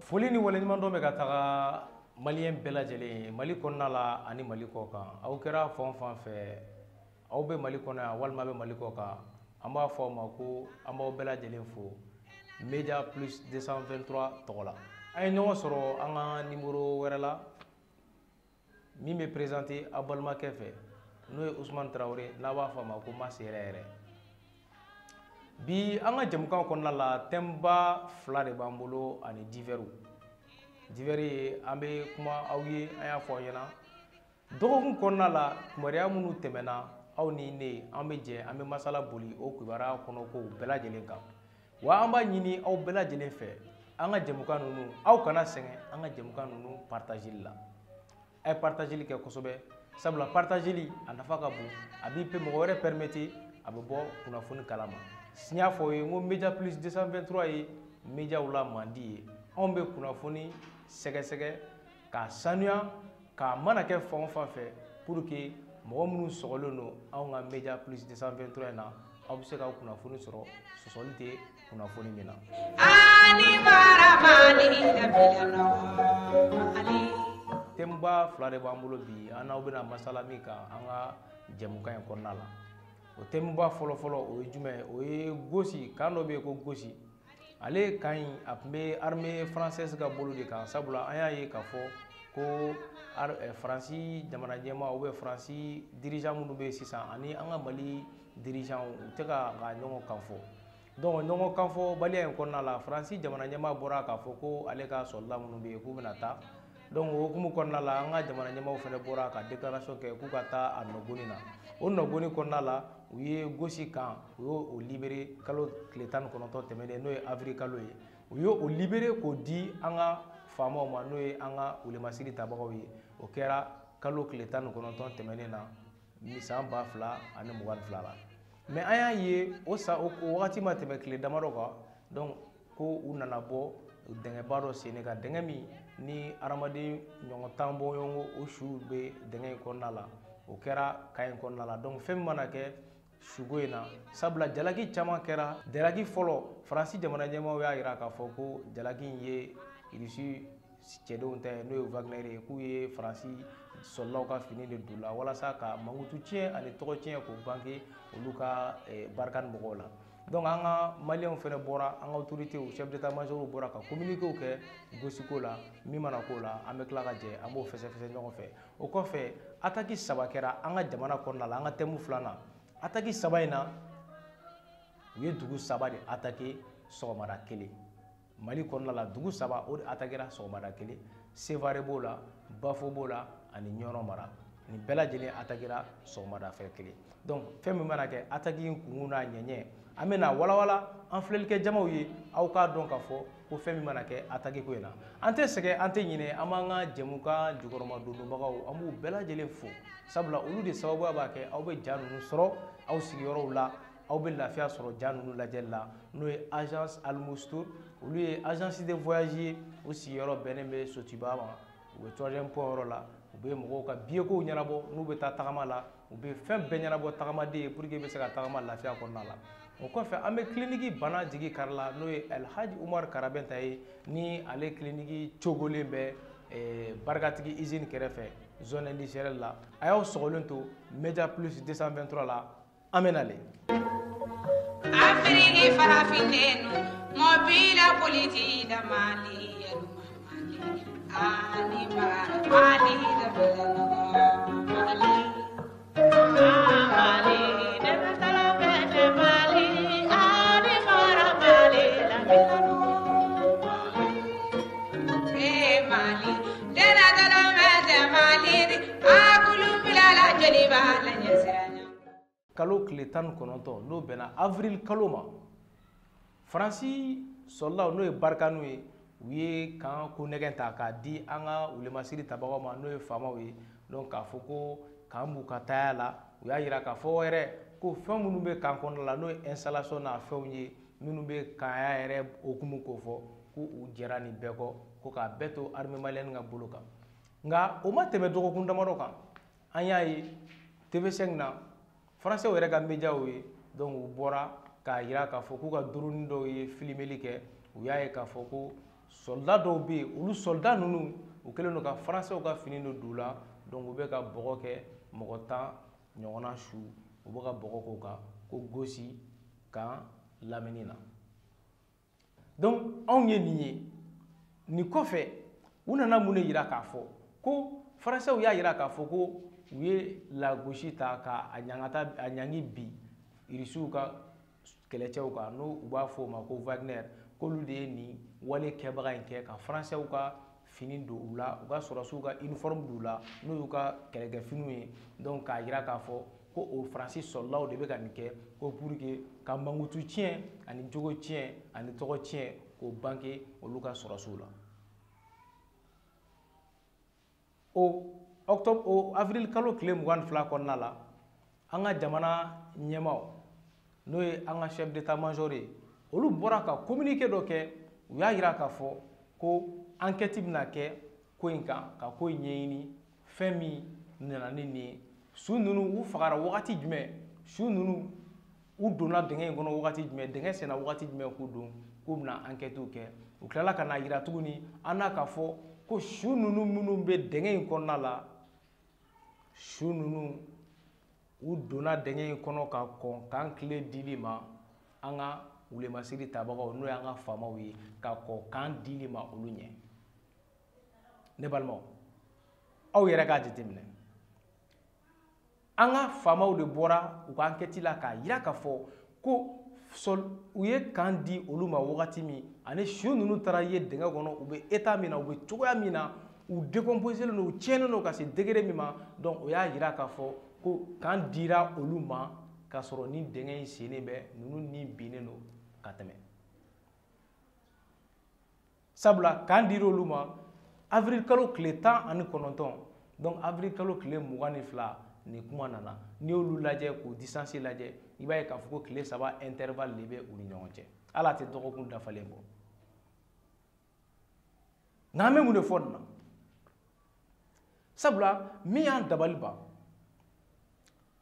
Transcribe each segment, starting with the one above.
foli ni waleɲuman dɔ bɛ ka taga maliyɛn bɛɛ lajɛlen mali kɔnɔna la ani mali kɔ kan aw kɛra fan o fan fɛ aw bɛ mali kɔnɔ yan walima bɛ mali kɔ kan an b'a fɔ aw ma ko an b'aw bɛɛ lajɛlen fo Media Plus 223 tɔgɔ la an ye ɲɔgɔn sɔrɔ an ka nimero wɛrɛ la min bɛ présenter aw balimakɛ fɛ n'o ye Usumani Tarawele n'a b'a fɔ a ma ko Masi yɛrɛ yɛrɛ bi an ka jamukan kɔnɔna la thème ba 2 de b'an bolo ani divers ye an bɛ kuma aw ye an y'a fɔ aw ɲɛna dɔgɔkun kɔnɔna la kumariya minnu tɛmɛna aw ni ne an bɛ jɛ an bɛ masala boli o kibaruya kɔnɔ kow bɛɛ lajɛlen kan wa an b'a ɲini aw bɛɛ lajɛlen fɛ an ka jamukan ninnu aw kana sɛgɛn an ka jamukan ninnu partageli la a ye partageli kɛ kosɛbɛ sabula partageli a nafa ka bon a b'i mɔgɔ wɛrɛ permettre a bɛ bɔ kunnafoni kalama n y'a fɔ ye n ko Media Plus 223 ye médiaw la mandi ye anw bɛ kunnafoni sɛgɛsɛgɛ k'a sanuya k'a mana kɛ fan o fan fɛ pour que mɔgɔ minnu sɔgɔlen don anw ka Media Plus 223 in na aw bɛ se ka kunnafoni sɔrɔ sɔsɔli tɛ kunnafoni min na. Thème ba 2 de b'an bolo bi an n'aw bɛna masala min kan an ka jamukan in kɔnɔna la o thème ba fɔlɔ o ye jumɛn ye o ye gosi kan dɔ bɛ yen ko gosi ale kan in a tun bɛ armée française ka bolo de kan sabula an y'a ye k'a fɔ ko Faransi jamana ɲɛmaa ou bien Faransi dirigeant minnu bɛ yen sisan ani an ka Mali dirigeant u tɛ ka ɲɔgɔn kan fɔ donc ɲɔgɔn kan fɔ baliya in kɔnɔna la Faransi jamana ɲɛmaa bɔra k'a fɔ ko ale ka soldat minnu bɛ yen k'u bɛna taa donc o hukumu kɔnɔna la an ka jamana ɲɛmaaw fana bɔra ka déclaration kɛ k'u ka taa a nɔgɔni na o nɔgɔni kɔnɔna la u ye gosi kan u y'o libéré kalo tile 19 tɛmɛnen n'o ye avril kalo ye u y'o libéré k'o di an ka faamaw ma n'o ye an ka ulemasiri tabagaw ye o kɛra kalo tile 19 tɛmɛnen na san 2022 la mais an y'a ye o wagati ma tɛmɛ tile damadɔ kan donc ko u nana bɔ dɛngɛba dɔ sen kan dɛngɛ min ni adamaden ɲɔgɔn tan bɔɲɔgɔnko o su bɛ dɛngɛ in kɔnɔna la o kɛra ka in kɔnɔna la donc fɛn min mana kɛ sugo in na sabula jalaki caman kɛra jalaki fɔlɔ Faransi jamana ɲɛmaaw y'a jira k'a fɔ ko jalaki in ye Rusi cɛdenw ta ye n'o ye Wagner ye k'u ye Faransi sɔrɔlaw ka fini de don la walasa ka mankutu tiɲɛ ani tɔgɔ tiɲɛ k'o bange olu ka barikani mɔgɔw la donc an ka maliyɛnw fana bɔra an ka autorité chef d'état-major bɔra ka communiqué kɛ gosiko la min mana k'o la an bɛ tila ka jɛ an b'o fɛsɛfɛsɛ ɲɔgɔn fɛ o kɔfɛ attaque 3 kɛra an ka jamana kɔnɔna la an ka thème 2nan attaque 3 in na u ye dugu 3 de attaqué sɔgɔmada 1 Mali kɔnɔna la dugu 3 o de attaquera sɔgɔmada 1 Sévaré b'o la Bafo b'o la ani Ɲɔnɔ mara nin bɛɛ lajɛlen attaquera sɔgɔmada fɛ 1 donc fɛn min mana kɛ attaque in kun n'a ɲɛɲɛ an bɛna walawala an filɛlikɛ jamaw ye aw k'a dɔn k'a fɔ ko fɛn min mana kɛ attaque ko in na an tɛ sɛgɛn an tɛ ɲinɛ an b'an ka jɛmukan jukɔrɔma dondonbagaw an b'u bɛɛ lajɛlen fo sabula olu de sababuya b'a kɛ aw bɛ ja ninnu sɔrɔ aw sigiyɔrɔw la aw bɛ lafiya sɔrɔ ja ninnu lajɛli la n'o ye agence Al Moustour olu ye agence de voyage ye o sigiyɔrɔ bɛnnen bɛ Sotiba ma u bɛ 3e point yɔrɔ la u bɛ mɔgɔw ka billetkow ɲɛnabɔ n'u bɛ taa tagama la u bɛ fɛn bɛɛ ɲɛnabɔ tagamaden ye pour que bɛ se ka tagama lafiya kɔnɔna la o kɔfɛ an bɛ clinique bana jigi kari la n'o ye El Hadji Umar Karabɛnta ye ni ale clinique cogolen bɛ barikatigi usine kɛrɛfɛ zone industrielle la a y'aw sɔgɔlen to Media Plus 223 la an bɛ nale Afrique farafinenu mobile politique da Mali ani Mali da Mali kalo tile 19 n'o bɛnna avril kalo ma Faransi sɔrɔlaw n'o ye barikaniw ye u ye kan ko nɛgɛn ta k'a di an ka ulemasiri tabagaw ma n'o ye faamaw ye donc k'a fɔ ko kan b'u ka taaya la u y'a jira k'a fɔ yɛrɛ ko fɛn minnu bɛ kan kɔnɔna la n'o ye installation n'a fɛnw ye minnu bɛ kanya yɛrɛ okumu ko fɔ ko u jɛra nin bɛɛ kɔ ko k'a bɛɛ to armée malienne ka bolo kan nka o ma tɛmɛ dɔgɔkun damadɔ kan an y'a ye TV5 na Français yɛrɛ ka médiaw ye donc u bɔra k'a jira k'a fɔ k'u ka drone dɔw ye filmeli kɛ u y'a ye k'a fɔ ko soldat dɔw bɛ yen olu soldat ninnu u kɛlen don ka faransɛw ka fini dɔ don u la donc u bɛ ka bɔgɔ kɛ mɔgɔ 10 ɲɔgɔnna su u bɛ ka bɔgɔ k'o kan ko gosi kan lamini na donc anw ye nin ye nin kɔfɛ u nana mun de yira k'a fɔ ko faransɛw y'a yira k'a fɔ ko u ye lagosi ta ka a ɲangi bi irisiw ka kɛlɛcɛw kan n'o u b'a fɔ o ma ko Wagner k'olu de ye nin wale kɛbaga in kɛ ka faransɛw ka fini don u la u ka sɔrɔsiw ka uniforme don u la n'o y'u ka kɛlɛkɛfiniw ye donc k'a jira k'a fɔ ko o faransi sɔrɔlaw de bɛ ka nin kɛ ko pour que ka mankutu tiɲɛ ani jogo tiɲɛ ani tɔgɔ tiɲɛ k'o bange olu ka sɔrɔsiw la o avril kalo tile 22 kɔnɔna la an ka jamana ɲɛmaw n'o ye an ka chef d'état major ye olu bɔra ka communiqué dɔ kɛ u y'a jira k'a fɔ ko enquête bɛna kɛ ko in kan ka ko in ɲɛɲini fɛn min nana ni nin ye su ninnu u fagara wagati jumɛn su ninnu u donna dingɛ in kɔnɔ wagati jumɛn dingɛ senna wagati jumɛn k'u don k'u bɛna enquête kɛ u tilala ka na jira tuguni an n'a ka fɔ ko su ninnu minnu bɛ dingɛ in kɔnɔna la su ninnu u donna dingɛ in kɔnɔ ka kɔn k'an tile dili ma an ka wulemasiri tabagaw n'o y'an ka faamaw ye ka kɔn k'an dili ma olu ɲɛ ne balimaw aw yɛrɛ k'a jateminɛ an ka faamaw de bɔra u ka enquête la k'a jira k'a fɔ ko u ye kan di olu ma wagati min ani su ninnu taara ye dingɛ kɔnɔ u bɛ état min na u bɛ cogoya min na u décomposé len don u tiɲɛnen don ka se degré min ma donc o y'a jira k'a fɔ ko kan dira olu ma k'a sɔrɔ ni dingɛ in sennen bɛ ninnu ni binnen don ka tɛmɛ sabula kan dira olu ma avril kalo tile 19 donc avril kalo tile 22 nin kuma nana n'i y'olu lajɛ k'o distance lajɛ i b'a ye k'a fɔ ko tile 3 intervalle de bɛ u ni ɲɔgɔn cɛ hali a tɛ dɔgɔkun dafalen bɔ nka an bɛ mun de fɔ nin na sabula min y'an dabali ban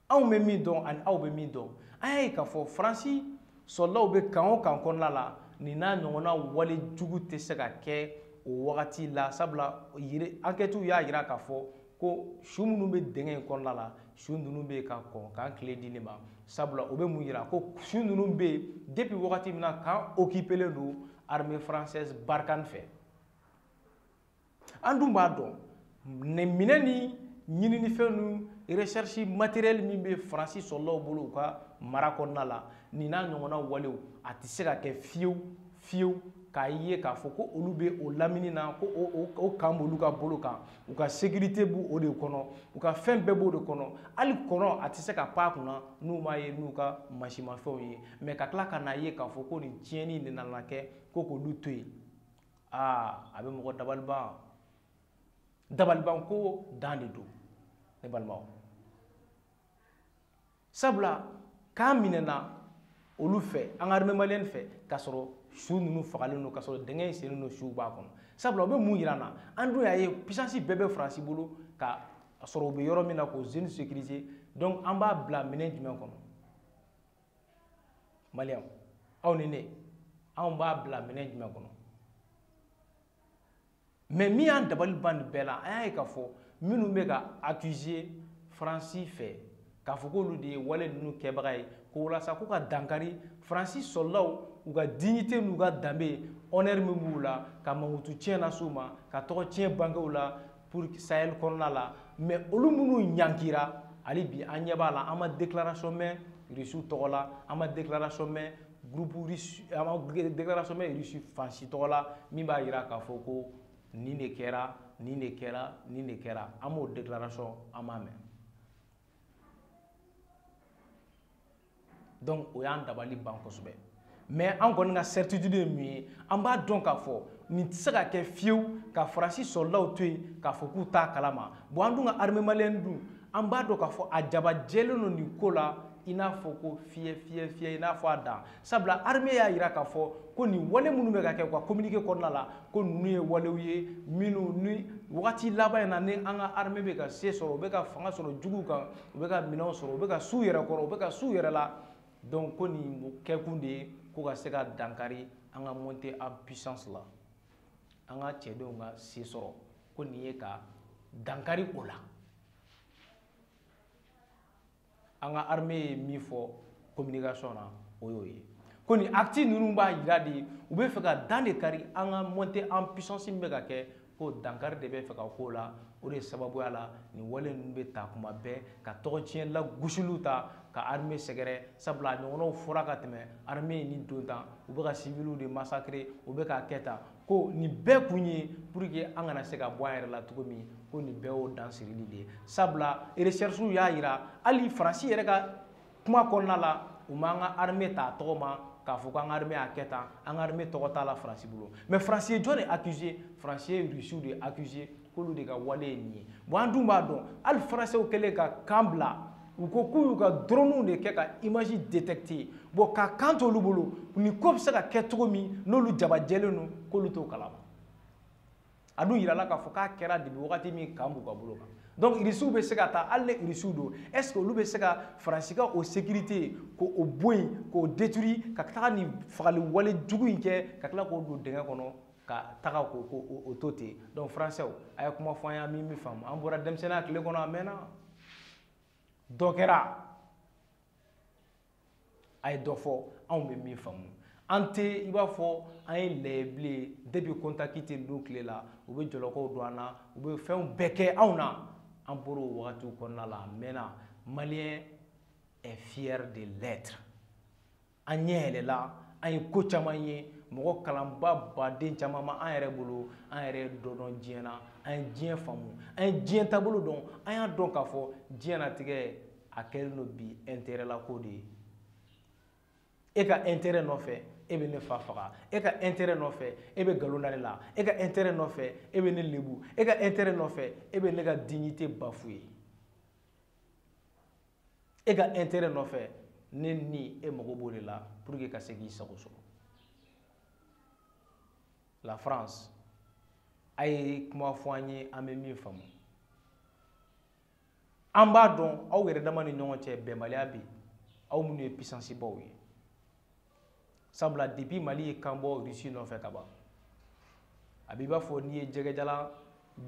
anw bɛ min dɔn ani aw bɛ min dɔn an y'a ye k'a fɔ faransi sɔrɔlaw bɛ kan o kan kɔnɔna la nin n'a ɲɔgɔnna wale jugu tɛ se ka kɛ o wagati la sabula enquête y'a jira k'a fɔ ko su minnu bɛ dingɛ in kɔnɔna la su ninnu bɛ ka kɔn k'an tile di ne ma sabula o bɛ mun jira ko su ninnu bɛ yen depuis wagati min na k'an occupélen don armée française Barkhane fɛ an dun b'a dɔn minɛ ni ɲininifɛn ni recherche matériel min bɛ faransi sɔrɔlaw bolo u ka mara kɔnɔna la nin n'a ɲɔgɔnna walew a tɛ se ka kɛ fiyewu fiyewu k'a ye k'a fɔ ko olu bɛ o lamini na ko o kan b'olu ka bolo kan u ka sécurité b'o o de kɔnɔ u ka fɛn bɛɛ b'o de kɔnɔ hali kɔnɔ a tɛ se ka pan a kunna n'u m'a ye n'u ka mansimafɛnw ye mais ka tila ka n'a ye k'a fɔ ko nin tiɲɛni de nana kɛ ko k'olu to yen a bɛ mɔgɔ dabaliban ko dan de don ne balimaw sabula k'an minɛna olu fɛ an ka armée malienne fɛ k'a sɔrɔ su ninnu fagalen don k'a sɔrɔ dingɛ in sennen don su b'a kɔnɔ sabula o bɛ mun jira an na an dun y'a ye puissance bɛɛ bɛ faransi bolo k'a sɔrɔ u bɛ yɔrɔ min na k'o zone sécuriser donc an b'a bila minɛn jumɛn kɔnɔ maliyɛnw aw ni ne anw b'a bila minɛn jumɛn kɔnɔ mais min y'an dabali ban nin bɛɛ la an y'a ye k'a fɔ minnu bɛ ka accuser faransi fɛ k'a fɔ k'olu de ye wale ninnu kɛbaga ye ko walasa k'u ka dankari faransi sɔrɔlaw u ka dignité n'u ka danbe honneur min b'u la ka mankutu tiɲɛ lase u ma ka tɔgɔ tiɲɛ bange u la pour Sahel kɔnɔna la mais olu minnu ɲankira hali bi an ɲɛ b'a la an ma déclaration mɛn Russiw tɔgɔ la an ma déclaration mɛn groupe russe an ma déclaration mɛn Russie fansi tɔgɔ la min b'a jira k'a fɔ ko nin de kɛra nin de kɛra nin de kɛra an m'o déclaration an m'a mɛn donc o y'an dabali ban kosɛbɛ mais an kɔni ka certitude ye min ye an b'a dɔn k'a fɔ nin tɛ se ka kɛ fiyewu ka faransi sɔrɔlaw to yen k'a fɔ k'u t'a kalama bon an dun ka armée malienne dun an b'a dɔn k'a fɔ a jabajɛlen don nin ko la i n'a fɔ ko fiyɛ i n'a fɔ a dan sabula armée y'a jira k'a fɔ ko nin wale minnu bɛ ka kɛ u ka communiqué kɔnɔna la ko ninnu ye walew ye minnu ni wagati laban in na ni an ka armée bɛ ka se sɔrɔ u bɛ ka fanga sɔrɔ juguw kan u bɛ ka minɛnw sɔrɔ u bɛ ka s'u yɛrɛ kɔrɔ u bɛ ka s'u yɛrɛ la donc ko nin kɛkun de ye ko ka se ka dankari an ka monter en puissance la an ka cɛdenw ka se sɔrɔ ko nin ye ka dankari o la an ka armée ye min fɔ communication na o y'o ye ko nin acte ninnu b'a yira de u bɛ fɛ ka dan de kari an ka monter en puissance min bɛ ka kɛ ko dankari de bɛ fɛ ka k'o la o de sababuya la nin wale ninnu bɛ ta kuma bɛɛ ka tɔgɔ tiɲɛ la gosiliw ta ka armée sɛgɛrɛ sabula a ɲɔgɔnnaw fɔra ka tɛmɛ armée ye nin don tan u bɛ ka civiliw de massacrer u bɛ k'a kɛ tan ko nin bɛɛ kun ye pour que an kana se ka bɔ an yɛrɛ la cogo min ko nin bɛɛ y'o dan sirili de ye sabula recherches y'a yira hali faransi yɛrɛ ka kuma kɔnɔna la u ma an ka armée ta a tɔgɔ ma k'a fɔ k'an ka armée y'a kɛ tan an ka armée tɔgɔ t'a la faransi bolo mais faransi ye jɔn de accusé faransi ye rusiw de accusé k'olu de ka wale ye nin ye bon an dun b'a dɔn hali faransɛw kɛlen ka kan bila u ko k'u y'u ka drone de kɛ ka image détecté bon ka kan t'olu bolo nin ko bɛ se ka kɛ cogo min n'olu jabajɛlen don k'olu t'o kalama a dun yirala k'a fɔ k'a kɛra depuis wagati min kan b'u ka bolo kan donc irisiw bɛ se ka taa hali ni irisiw don est ce que olu bɛ se ka faransi ka o sécurité k'o bɔ yen k'o détruire ka taga nin fagali wale jugu in kɛ ka tila k'o don dingɛ kɔnɔ ka taga k'o to ten donc français a ye kuma fɔ an ye min faamu an bɔra denmisɛnninya tile kɔnɔ a mɛnna dɔ kɛra a ye dɔ fɔ anw bɛ min faamu an tɛ i b'a fɔ an ye lajɛ bilen depuis contact tɛ ninnu tile la u bɛ jɔlɔkɔw don an na u bɛ fɛnw bɛɛ kɛ anw na an bɔra o wagatiw kɔnɔna la a mɛnna maliyɛn est fier de l'être an ɲɛ yɛlɛla an ye ko caman ye mɔgɔ kalanba baden caman ma an yɛrɛ bolo an yɛrɛ ye dɔ dɔn diɲɛ na an ye diɲɛ faamu an ye diɲɛ taabolo dɔn an y'a dɔn k'a fɔ diɲɛ latigɛ a kɛlen don bi intérêt la ko de ye e ka intérêt nɔfɛ e bɛ ne fa faga e ka intérêt nɔfɛ e bɛ nkalon da ne la e ka intérêt nɔfɛ e bɛ ne lebu e ka intérêt nɔfɛ e bɛ ne ka dignité bafoué e ka intérêt nɔfɛ ne ni e mago b'o de la pour que ka se k'i sago sɔrɔ la France a ye kuma fɔ an ye an bɛ min faamu an b'a dɔn aw yɛrɛ dama ni ɲɔgɔn cɛ bɛnbaliya bɛ yen aw minnu ye puissance baw ye sabula depuis Mali ye kan bɔ Russie nɔfɛ ka ban a b'i b'a fɔ n'i ye jɛgɛjalan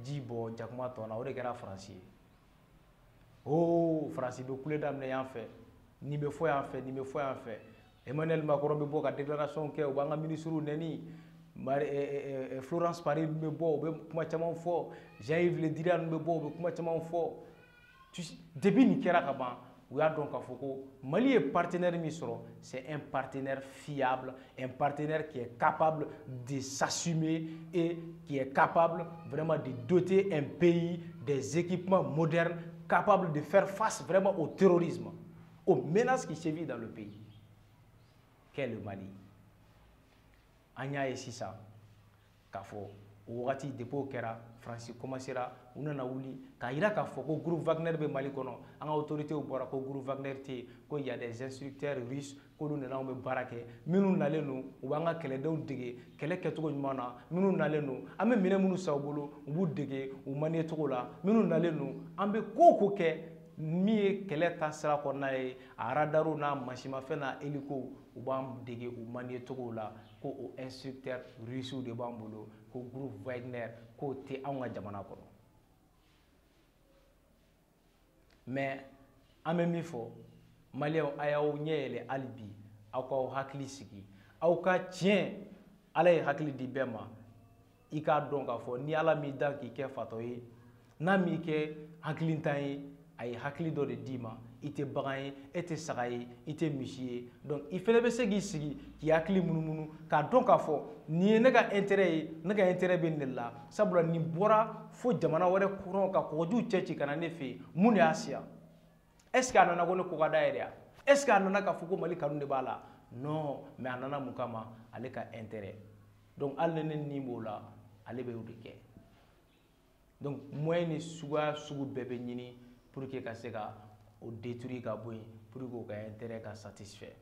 ji bɔ jakuma tɔ la o de kɛra Faransi ye Faransi bɛ kule daminɛ yan fɛ nin bɛ fɔ yan fɛ nin bɛ fɔ yan fɛ Emmanuel Macron bɛ bɔ ka déclaration kɛ u b'an ka ministres nɛni Florence Parly bɛ bɔ u bɛ kuma caman fɔ Jean-Yves Le Drian bɛ bɔ u bɛ kuma caman fɔ depuis nin kɛra ka ban u y'a dɔn k'a fɔ ko Mali ye partenaire min sɔrɔ c'est un partenaire fiable un partenaire qui est capable de s'assumer et qui est capable vraiment de doter un pays des équipements modernes capables de faire face vraiment au terrorisme aux menaces qui sévissent dans le pays qu'est le Mali an y'a ye sisan k'a fɔ o wagati depuis o kɛra Faransi commencera u nana wuli k'a yira k'a fɔ ko groupe Wagner bɛ Mali kɔnɔ an ka autorités bɔra ko groupe Wagner tɛ yen ko y a des instructeurs russes k'olu nana anw bɛ baara kɛ minnu nalen don u b'an ka kɛlɛdenw dege kɛlɛ kɛcogo ɲuman na minnu nalen don an bɛ minɛn minnu san u bolo u b'u dege u manier cogo la minnu nalen don an bɛ ko o ko kɛ min ye kɛlɛ ta sira kɔnɔna ye a radaru n'a mansimafɛn n'a hélico u b'an dege u manier cogo la ko o instructeurs russes de b'an bolo ko groupe Wagner k'o tɛ anw ka jamana kɔnɔ mais an bɛ min fɔ maliyɛnw a y'aw ɲɛ yɛlɛ hali bi aw k'aw hakili sigi aw ka tiɲɛ ala ye hakili di bɛɛ ma i k'a dɔn k'a fɔ ni ala m'i da k'i kɛ fatɔ ye n'a m'i kɛ hakilintan ye a ye hakili dɔ de d'i ma i tɛ bagan ye e tɛ saga ye i tɛ misi ye donc i fana bɛ se k'i sigi k'i hakili munumunu k'a dɔn k'a fɔ nin ye ne ka intérêt ye ne ka intérêt bɛ nin de la sabula nin bɔra fo jamana wɛrɛ kɔnɔ ka kɔgɔjiw cɛ ci ka na ne fɛ yen mun de y'a siya est ce que a nana ko ne ko ka d'a yɛrɛ ya est ce que a nana k'a fɔ ko Mali kanu de b'a la non mais a nana mun kama ale ka intérêt donc hali ni ne ni b'o la ale bɛ o de kɛ donc moyen ni suguya sugu bɛɛ bɛ ɲini pour que ka se ka o détruire ka bɔ yen pour que o ka intérêt ka satisfait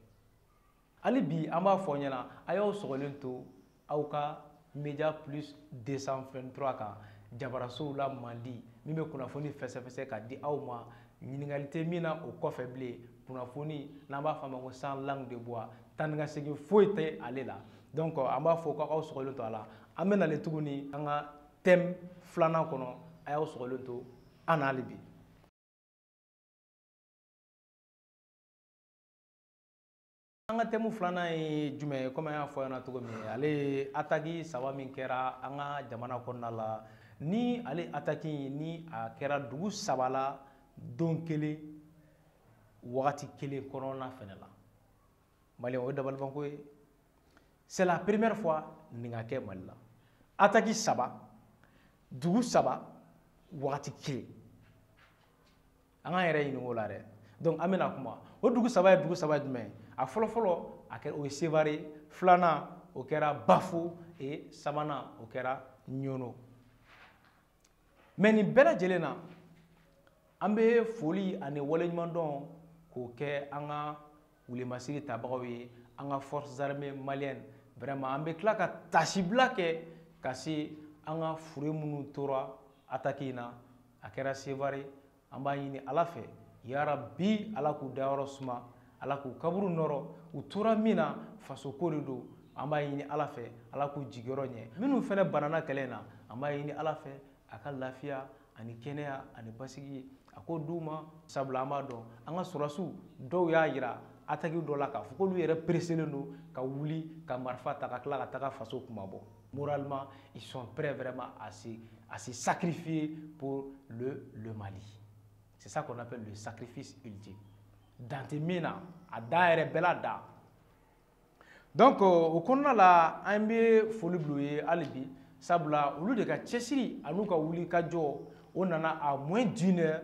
hali bi an b'a fɔ ɲɛna a y'aw sɔgɔlen to aw ka Média Plus 223 kan jabarasow la mandi min bɛ kunnafoni fɛsɛfɛsɛ ka di aw ma ɲininkali tɛ min na o kɔfɛ bilen kunnafoni n'an b'a fɔ a ma ko sans langue de bois tan ni ka segin foyi tɛ ale la donc an b'a fɔ k'aw sɔgɔlen to a la an bɛ nalen tuguni an ka thème filanan kɔnɔ a y'aw sɔgɔlen to an na hali bi. An ka thème filanan ye jumɛn ye comme an y'a fɔ ɲɛna cogo min ale attaque 3 min kɛra an ka jamana kɔnɔna la ni ale attaque ni a kɛra dugu 3 la don kelen wagati kelen kɔnɔna fɛnɛ la Mali o ye dabalibanko ye. C'est la première fois nin ka kɛ Mali la attaque 3 dugu 3 wagati kelen an ka yɛrɛ ɲini o la dɛ. Donc an bɛna kuma o dugu 3 ye dugu 3 jumɛn a fɔlɔfɔlɔ a kɛra o ye Sevare filanan o kɛra Bafo et sabanan o kɛra Ɲono. Mais nin bɛɛ lajɛlen na an bɛ foli ani waleɲumandɔn k'o kɛ an ka wulimasigi tabagaw ye an ka forces armées maliennes vraiment an bɛ tila ka tasibila kɛ ka se an ka fure minnu tora attaque in na a kɛra Sevare an b'a ɲini Ala fɛ yarabi Ala k'u dayɔrɔ suma Ala k'u kaburu nɔrɔ u tora min na faso ko de don an b'a ɲini Ala fɛ Ala k'u jigiyɔrɔ ɲɛ minnu fɛnɛ banana kɛlɛ in na an b'a ɲini Ala fɛ a ka lafiya ani kɛnɛya ani basigi a ko d'u ma sabula an b'a dɔn an ka sɔrɔsiw dɔw y'a yira attaque dɔ la k'a fɔ k'olu yɛrɛ presselen don ka wuli ka marifa ta ka tila ka taga faso kumabɔ. Moralement ils sont prêts vraiment à se sacrifier pour le Mali. C'est ça qu'on appelle le sacrifice ultime. Dante mina a da yɛrɛ bɛɛ la da. Donc o kɔnɔna la an bɛ foli bila u ye hali bi sabula olu de ka cɛsiri an'u ka wuli ka jɔ o nana à moins d'une heure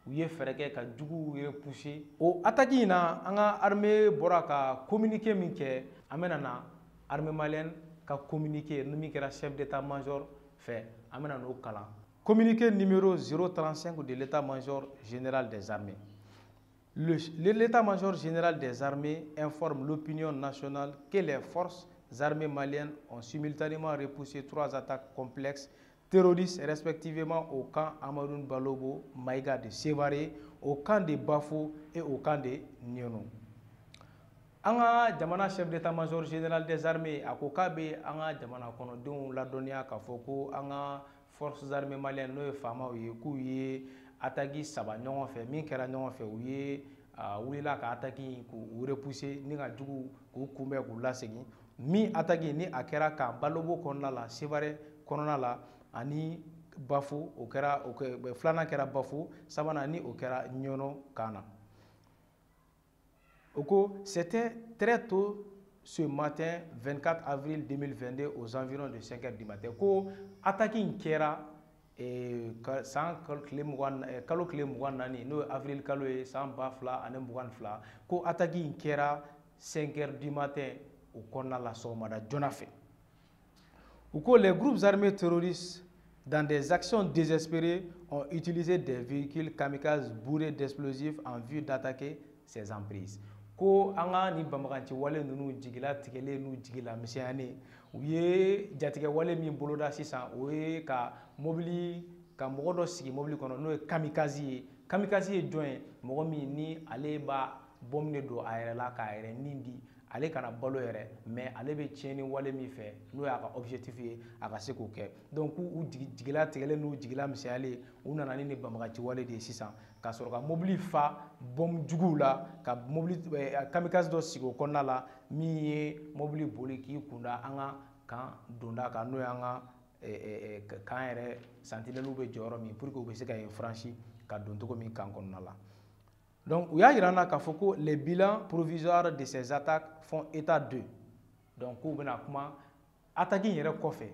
u ye fɛɛrɛ kɛ ka juguw repousser. O attaque in na an ka armée bɔra ka communiqué min kɛ an bɛna na armée malienne ka communiqué min kɛra chef d'état-major fɛ an bɛna n'o kalan. Communiqué numéro 035 de l'état-major général des armées. L'état-major général des armées informe l'opinion nationale que les forces armées maliennes ont simultanément repoussé 3 attaques complexes terroristes respectivement au camp Amadou Balobo Maïga de Sevare, au camp de Bafo et au camp de Ɲono. An ka jamana chef d'état-major général des armées a ko k'a bɛ an ka jamana kɔnɔdenw ladɔnniya k'a fɔ ko an ka forces armées maliennes n'o ye faamaw ye k'u ye attaque 3 ɲɔgɔn fɛ min kɛra ɲɔgɔn fɛ u ye wulila ka attaque k'u repousser ni ka jugu k'u kunbɛn k'u lasegin min attaque ni a kɛra ka Balobo kɔnɔna la Sevare kɔnɔna la ani Bafo o kɛra filanan kɛra Bafo sabanan ni o kɛra Ɲono kan na. O ko c'était très tôt ce matin 24 avril 2022 aux environs de 5 heures du matin ko attaque in kɛra san kalo tile 24 n'o ye avril kalo ye san 2022 ko attaque in kɛra 5 heures du matin o kɔnɔna la sɔgɔmada joona fɛ. U ko les groupes armés terroristes dans des actions désespérées ont utilisé des véhicules kamikazes bourrés d'explosifs en vue d'attaquer ces emprises. Ko an ka ni banbagaci wale ninnu jigila tigɛlen n'u jigila misɛnyanen u ye jatigɛ wale min boloda sisan o ye ka mobili ka mɔgɔ dɔ sigi mobili kɔnɔ n'o ye kamikaze ye. Kamikaze ye jɔn ye mɔgɔ min ni ale b'a bɔmu de don a yɛrɛ la k'a yɛrɛ nin di ale kana balo yɛrɛ mais ale bɛ tiɲɛni wale min fɛ n'o y'a ka objectif ye a ka se k'o kɛ. Donc u jigila tigɛlen n'u jigila misɛnyalen u nana ni banbagaci wale de ye sisan ka sɔrɔ ka mobili fa bɔmu juguw la ka mobili kamikaze dɔ sigi o kɔnɔna la min ye mobili boli k'i kunda an ka kan donda kan n'o ye an ka kan yɛrɛ sentinelles bɛ jɔ yɔrɔ min pour que u bɛ se ka yen franchi ka don cogo min kan kɔnɔna la. Donc u y'a yira an na k'a fɔ ko les bilans provisoires de ces attaques font état d'eux. Donc k'u bɛna kuma attaque in yɛrɛ kɔfɛ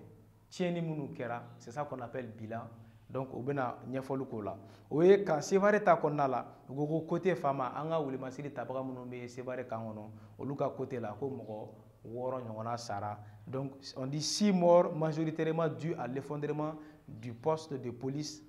tiɲɛni minnu kɛra c'est ça qu'on appelle bilan. Donc u bɛna ɲɛfɔli k'o la. O ye kan Sevare ta kɔnɔna la u ko ko côté faama an ka wulimasiri tabaga minnu bɛ Sevare kan kɔnɔ olu ka côté la ko mɔgɔ 6 ɲɔgɔnna sara. Donc on dit 6 morts majoritairement dus à l'effondrement du poste de police.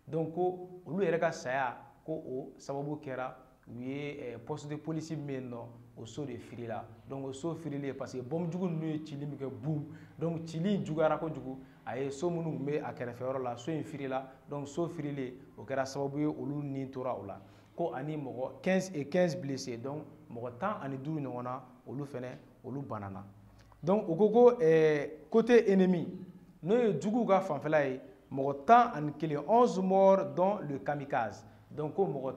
Donc ko olu yɛrɛ ka saya ko o sababu kɛra u ye poste de police min bɛ yen nɔ o so de firila. Donc o so firilen parce que bɔmu jugu ninnu ye cili min kɛ boum donc cili in juguyara kojugu a ye so minnu tun bɛ a kɛrɛfɛ yɔrɔ la so in firila donc so firilen o kɛra sababu ye olu ni tora o la ko ani mɔgɔ 15 blessés donc mɔgɔ 15 ɲɔgɔn na olu fɛnɛ olu banana. donc o ko ko côté ennemi no ye jugu ka fanfɛla ye mɔgɔ 11 morts dont le kamikaze donc ko mɔgɔ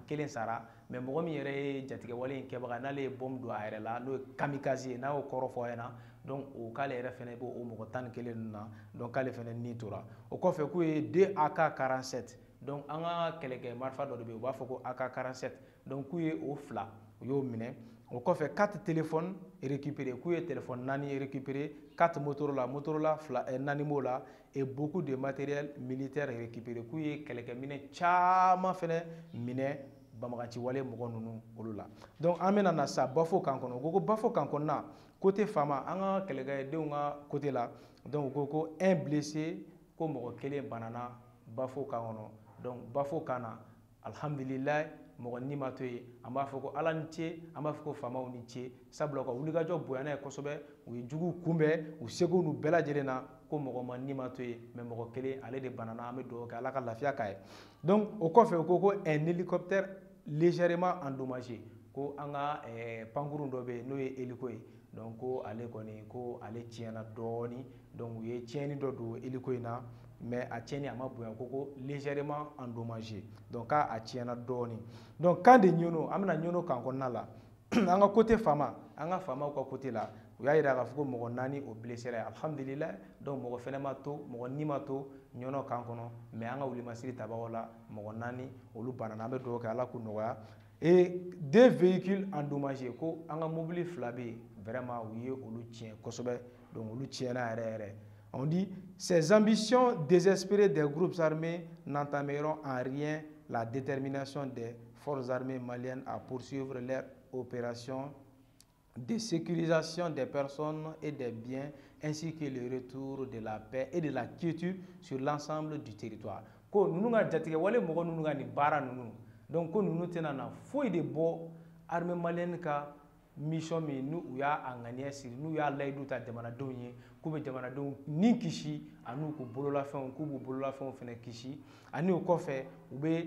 11 sara mais mɔgɔ min yɛrɛ ye jatigɛwale in kɛbaga n'ale ye bombe don a yɛrɛ la n'o ye kamikaze ye n'a y'o kɔrɔ fɔ a ɲɛna donc o k'ale yɛrɛ fɛnɛ b'o mɔgɔ 11 ninnu na donc k'ale fɛnɛ ni tora o kɔfɛ k'u ye 2 AK-47 donc an ka kɛlɛkɛ marifa dɔ de bɛ yen u b'a fɔ ko AK-47 donc k'u ye o 2 u y'o minɛ o kɔfɛ 4 téléphones récupérés k'u ye téléphone 4 récupérés 4 Motorola 4 b'o la et beaucoup de matériel militaire récupéré k'u ye kɛlɛkɛminɛ caman fɛnɛ minɛ Banbagaci wale mɔgɔ ninnu olu la donc an bɛna na sa Bafo kan kɔnɔ u ko Bafo kan kɔnɔna côté faama an ka kɛlɛkɛdenw ka côté la donc u ko un blessé ko mɔgɔ 1 banana Bafo kan kɔnɔ donc Bafo kan na alhamdulilayi mɔgɔ ni ma to yen an b'a fɔ ko Ala ni ce an b'a fɔ ko faamaw ni ce sabula ka wulikajɔ bonyana ye kosɛbɛ u ye jugu kunbɛn u seko n'u bɛɛ lajɛlen na ko mɔgɔ ma ni ma to yen mais mɔgɔ 1 ale de banana an bɛ dugawu kɛ Ala ka lafiya k'a ye donc o kɔfɛ u ko ko un hélicoptère légèrement endommagé ko an ka pankurun dɔ bɛ yen n'o ye hélico ye donc ko ale kɔni ko ale tiɲɛna dɔɔni donc u ye tiɲɛni dɔ don hélico in na mais a tiɲɛni a ma bonya ko légèrement endommagé donc k'a tiɲɛna dɔɔni donc kan de ɲɔno an bɛna ɲɔno kan kɔnɔna la an ka côté faama an ka faamaw ka côté la u y'a yira k'a fɔ ko mɔgɔ 4 o blessé la alhamdulilayi donc mɔgɔ fɛnɛ ma to mɔgɔ ni ma to ɲɔno kan kɔnɔ mais an ka wulimasiri tabagaw la mɔgɔ 4 olu banana an bɛ dugawu kɛ Ala k'u nɔgɔya et 2 véhicules endommagés ko an ka mobili 2 bɛ yen vraiment u ye olu tiɲɛ kosɛbɛ donc olu tiɲɛna yɛrɛ yɛrɛ. On dit, ces ambitions désespérées des groupes armés n'entameront en rien la détermination des forces armées maliennes à poursuivre leur opération de sécurisation des personnes et des biens ainsi que le retour de la paix et de la quiétude sur l'ensemble du territoire. Ko nunu ka jatigɛ wale mɔgɔ nunu ka nin baara nunu donc ko nunu tɛna na foyi de bɔ armée malienne ka mission min n'u y'a ŋaniya siri n'u y'a layidu ta jamanadenw ye k'u bɛ jamanadenw ni kisi ani k'u bololafɛnw k'u b'u bololafɛnw fɛnɛ kisi ani o kɔfɛ u bɛ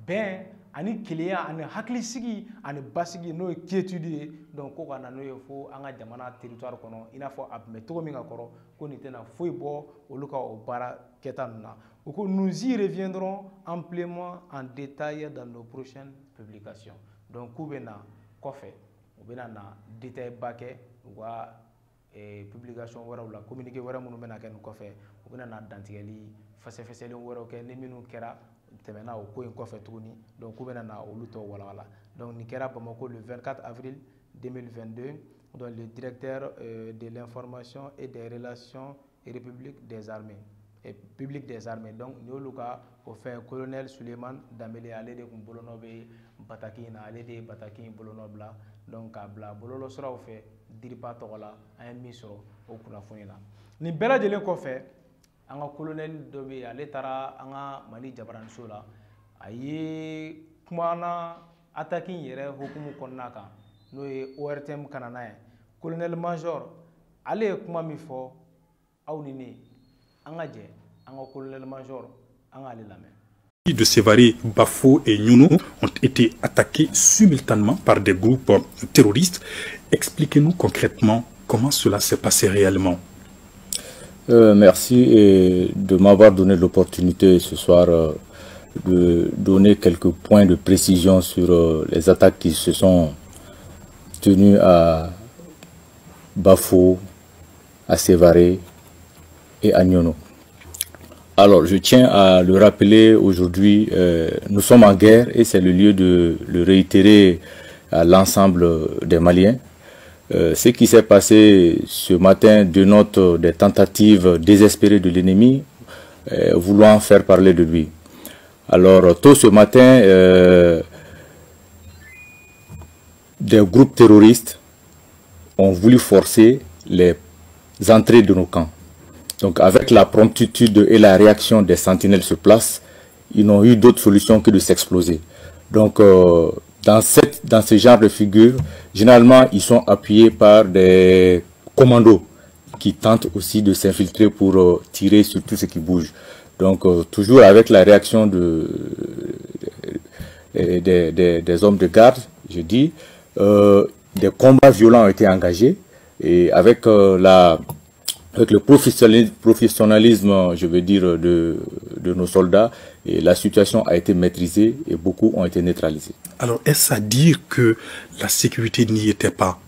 bɛn ani kelenya ani hakilisigi ani basigi n'o ye quiétude ye donc ko ka na n'o ye fo an ka jamana territoire kɔnɔ i n'a fɔ a tun bɛ cogo min ka kɔrɔ ko nin tɛna foyi bɔ olu ka o baara kɛta ninnu na u ko nous y reviendrons amplement en détail dans nos prochaines publications donc k'u bɛ na kɔfɛ u bɛna na détail ba kɛ u ka publication wɛrɛw la communiqué wɛrɛ minnu bɛna kɛ nin kɔfɛ u bɛna na dantigɛli fɛsɛfɛsɛlen wɛrɛw kɛ ni minnu kɛra tɛmɛna o ko in kɔfɛ tuguni donc k'u bɛna na olu tɔ walawala donc nin kɛra Bamako le 24 avril 2022 donc le directeur de l'information et des relations publiques des armées donc ni y'olu ka o fɛn colonel Suleiman Danbele ale de tun bolonɔ bɛ bataki in na ale de ye bataki in bolonɔ bila donc k'a bila bɔlɔlɔsiraw fɛ Diriba tɔgɔ la an ye min sɔrɔ o kunnafoni na nin bɛɛ lajɛlen kɔfɛ an ka colonel dɔ bɛ yen ale taara an ka Mali jabaraniso la a ye kumana attaque in yɛrɛ hukumu kɔnɔna kan n'o ye ORTM ka na n'a ye colonel major ale ye kuma min fɔ aw ni ne an ka jɛ an ka colonel major an k'ale lamɛn. De Sévaré, Bafo et Gnouno ont été attaqués simultanément par des groupes terroristes. Expliquez-nous concrètement comment cela s'est passé réellement. Merci de m'avoir donné l'opportunité ce soir de donner quelques points de précision sur les attaques qui se sont tenues à Bafo, à Sévaré et à Gnouno. Alors, je tiens à le rappeler aujourd'hui, nous sommes en guerre et c'est le lieu de le réitérer à l'ensemble des Maliens. Ce qui s'est passé ce matin dénote des tentatives désespérées de l'ennemi voulant faire parler de lui. Alors, tôt ce matin, des groupes terroristes ont voulu forcer les entrées de nos camps. Donc avec la promptitude et la réaction des sentinelles sur place, ils n'ont eu d'autre solution que de s'exploser. Donc dans ce genre de figure, généralement ils sont appuyés par des commandos qui tentent aussi de s'infiltrer pour tirer sur tout ce qui bouge. Donc toujours avec la réaction des hommes de garde, je dis, des combats violents ont été engagés. Et avec avec le professionnalisme, je veux dire, de nos soldats, et la situation a été maîtrisée et beaucoup ont été neutralisés. Alors, est-ce à dire que la sécurité n'y était pas?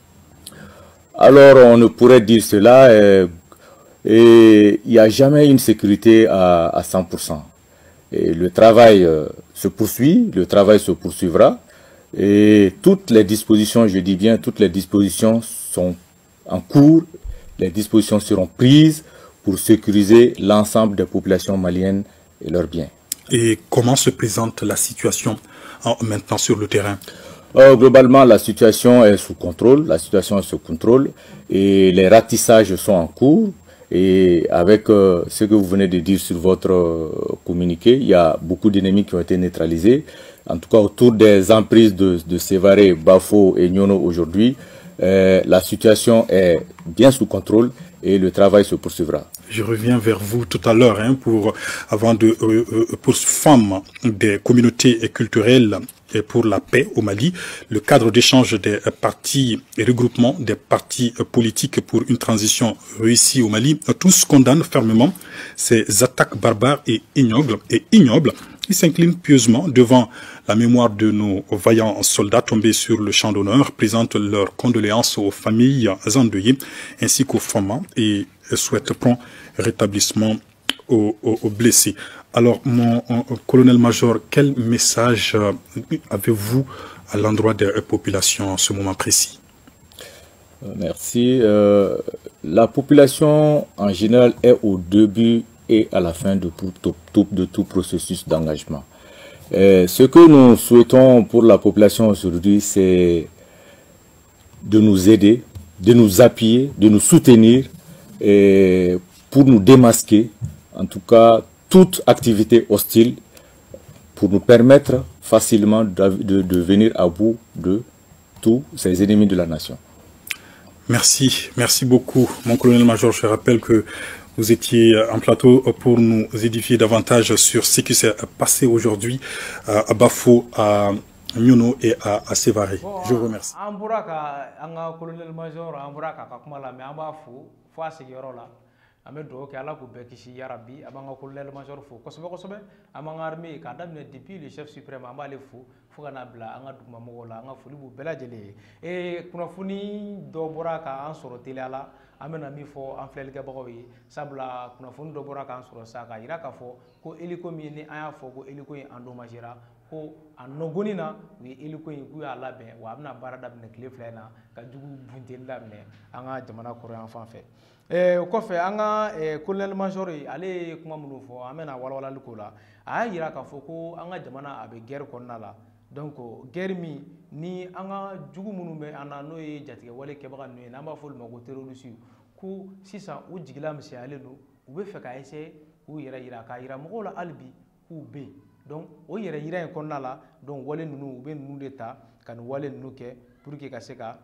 Alors, on ne pourrait dire cela, et il n'y a jamais une sécurité à 100%. Et le travail se poursuit, le travail se poursuivra, et toutes les dispositions, je dis bien, toutes les dispositions sont en cours, les dispositions seront prises pour sécuriser l'ensemble des populations maliennes et leurs biens. Et comment se présente la situation maintenant sur le terrain? Globalement, la situation est sous contrôle, et les ratissages sont en cours. Et avec ce que vous venez de dire sur votre communiqué, il y a beaucoup d'ennemis qui ont été neutralisés. En tout cas, autour des emprises de Sévaré, Bafo et Nyono aujourd'hui, la situation est bien sous contrôle et le travail se poursuivra. Je reviens vers vous tout à l'heure pour femmes des communautés culturelles et pour la paix au Mali, le cadre d'échange des partis et regroupement des partis politiques pour une transition réussie au Mali. Tous condamnent fermement ces attaques barbares et ignobles. Ils s'inclinent pieusement devant la mémoire de nos vaillants soldats tombés sur le champ d'honneur, présentent leurs condoléances aux familles endeuillées ainsi qu'aux femmes et souhaitent prompt rétablissement aux blessés. Alors, mon colonel-major, quel message avez-vous à l'endroit des populations en ce moment précis? Merci. La population en général est au début et à la fin de tout processus d'engagement. Ce que nous souhaitons pour la population aujourd'hui, c'est de nous aider, de nous appuyer, de nous soutenir et pour nous démasquer, en tout cas, toute activité hostile pour nous permettre facilement de venir à bout de tous ces ennemis de la nation. Merci beaucoup, mon colonel-major. Je rappelle que vous étiez en plateau pour nous édifier davantage sur ce qui s'est passé aujourd'hui à Bafo, à Nyono et à Sévaré. Je vous remercie. Ame do ke ala ko be kisi ya rabbi abanga colonel major fo kosobe amanga armée ka damne depuis le chef suprême amale fo kana bla anga dugma mogola anga foli bu belajele e kuna funi do boraka an soro telala amena mi fo an flel ga bagoyi sabla kuna funi do boraka an soro saka ira ka fo ko eliko mi ni aya fo ko eliko en ando majira ko anogoni na wi eliko en ku ya labe wa amna barada ne kle flena ka jugu buntel lamne anga jamana ko en fan fe o kɔfɛ an ka colonel major ale kuma minnu fɔ an bɛna walawalali ko la a y'a yira k'a fɔ ko an ka jamana a bɛ guerre kɔnɔna la donc guerre min ni an ka jugu minnu bɛ an na n'o ye jatigɛwale kɛbaga ninnu ye n'an b'a fɔ olu ma ko terroriste ko sisan u jigila misɛnyalen don u bɛ fɛ ka essayer k'u yɛrɛ yira k'a yira mɔgɔw la hali bi k'u bɛ yen donc o yɛrɛ yira in kɔnɔna la donc wale ninnu u bɛ ninnu de ta ka nin wale ninnu kɛ pour que ka se ka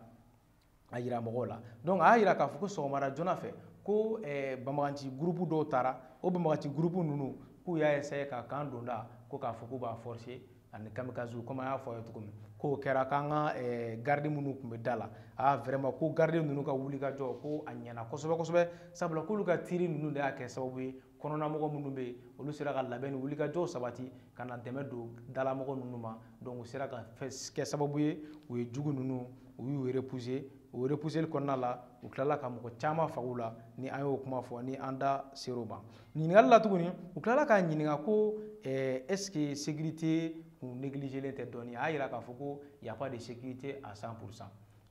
a yira mɔgɔw la donc a y'a yira k'a fɔ ko sɔgɔmada joona fɛ ko banbagaci groupe dɔw taara o banbagaci groupe ninnu k'u y'a essayer ka kan donda ko k'a fɔ k'u b'a forcer ani kamikaze comme an y'a fɔ a ye cogo min k'o kɛra k'an ka garde minnu tun bɛ da la vraiment ko garde ninnu ka wulikajɔ ko a ɲɛna kosɛbɛ kosɛbɛ sabula k'olu ka tiri ninnu de y'a kɛ sababu ye kɔnɔnamɔgɔ minnu bɛ yen olu sera ka labɛn ni wulikajɔw sabati ka na dɛmɛ don dalamɔgɔ ninnu ma donc u sera ka kɛ sababu ye u ye jugu ninnu u y'u repousser o repousser kɔnɔna la u tilala ka mɔgɔ caman fagu la ni an y'o kuma fɔ ni an da ser'o ma ɲininkali la tuguni u tilala k'a ɲininka ko est-ce que sécurité kun négligelen tɛ dɔɔni a y'a yira k'a fɔ ko y a pas de sécurité à 100%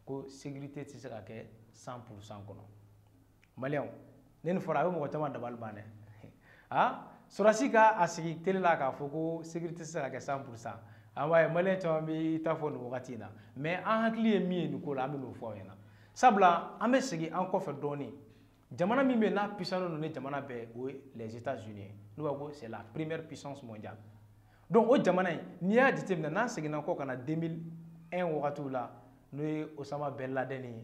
ko sécurité tɛ se ka kɛ 100% kɔnɔ maliyɛnw ne nin fɔra a bɛ mɔgɔ caman dabali ban dɛ sɔrɔdasi ka a sigi télé la k'a fɔ ko sécurité tɛ se ka kɛ 100%. an b'a ye maliyɛn caman bɛ ta fɔ nin wagati in na mais an hakili ye min ye nin ko la an bɛ n'o fɔ aw ɲɛna sabula an bɛ segin an kɔfɛ dɔɔni jamana min bɛ n'a puissant don ni jamana bɛɛ o ye les États-Unis n'u b'a fɔ c'est la première puissance mondiale donc o jamana in n'i y'a jateminɛ n'an seginna kɔ ka na 2001 wagatiw la n'o ye Osama Ben Laden ye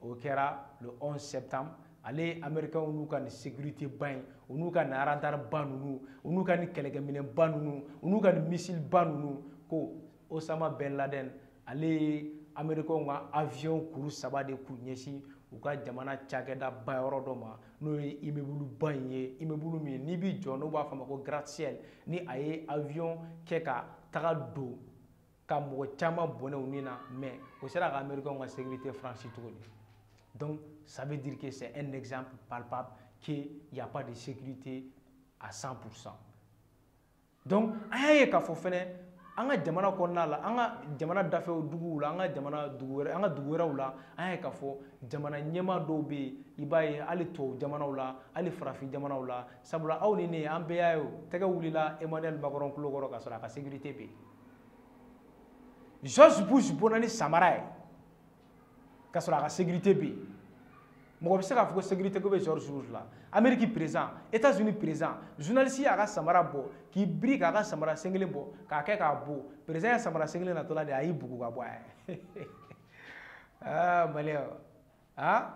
o kɛra le 11 septembre ale américains n'u ka nin sécurité ba in u n'u ka nin radar ba ninnu u n'u ka nin kɛlɛkɛminɛn ba ninnu u n'u ka nin missile ba ninnu ko Osama Ben Laden ale ye américains ka avion kuru 3 de k'u ɲɛsin u ka jamana cakɛda ba yɔrɔ dɔ ma n'o ye immeuble ba in ye immeuble min n'i bi jɔ n'u b'a fɔ a ma ko gratte-ciel ni a ye avion kɛ ka taga don ka mɔgɔ caman bɔnɛ u ni na mais o sera ka américains ka sécurité franchi cogo di. Donc ça veut dire que c'est un exemple palpable qu'il n'y a pas de sécurité à 100%. Donc an y'a ye k'a fɔ fɛnɛ an ka jamana kɔnɔna la an ka jamana dafɛw duguw la an ka jamana dugu wɛrɛw la an y'a ye k'a fɔ jamana ɲɛmaa dɔw bɛ yen i b'a ye hali tubabu jamanaw la hali farafin jamanaw la sabula aw ni ne an bɛɛ y'a ye o tɛgɛ wulila Emmanuel Macron tulo kɔrɔ ka sɔrɔ a ka sécurité bɛ yen. George Bush bɔnna ni samara ye ka sɔrɔ a ka sécurité bɛ yen. Mɔgɔ bɛ se k'a fɔ ko sécurité ko bɛ George Bush la Amérique président États-Unis président journaliste y'a ka samara bɔ k'i biri k'a ka samara sen kelen bɔ k'a kɛ k'a bon président ye samara sen kelen natɔla de a y'i bugu ka bɔ a ye. Ah malien ah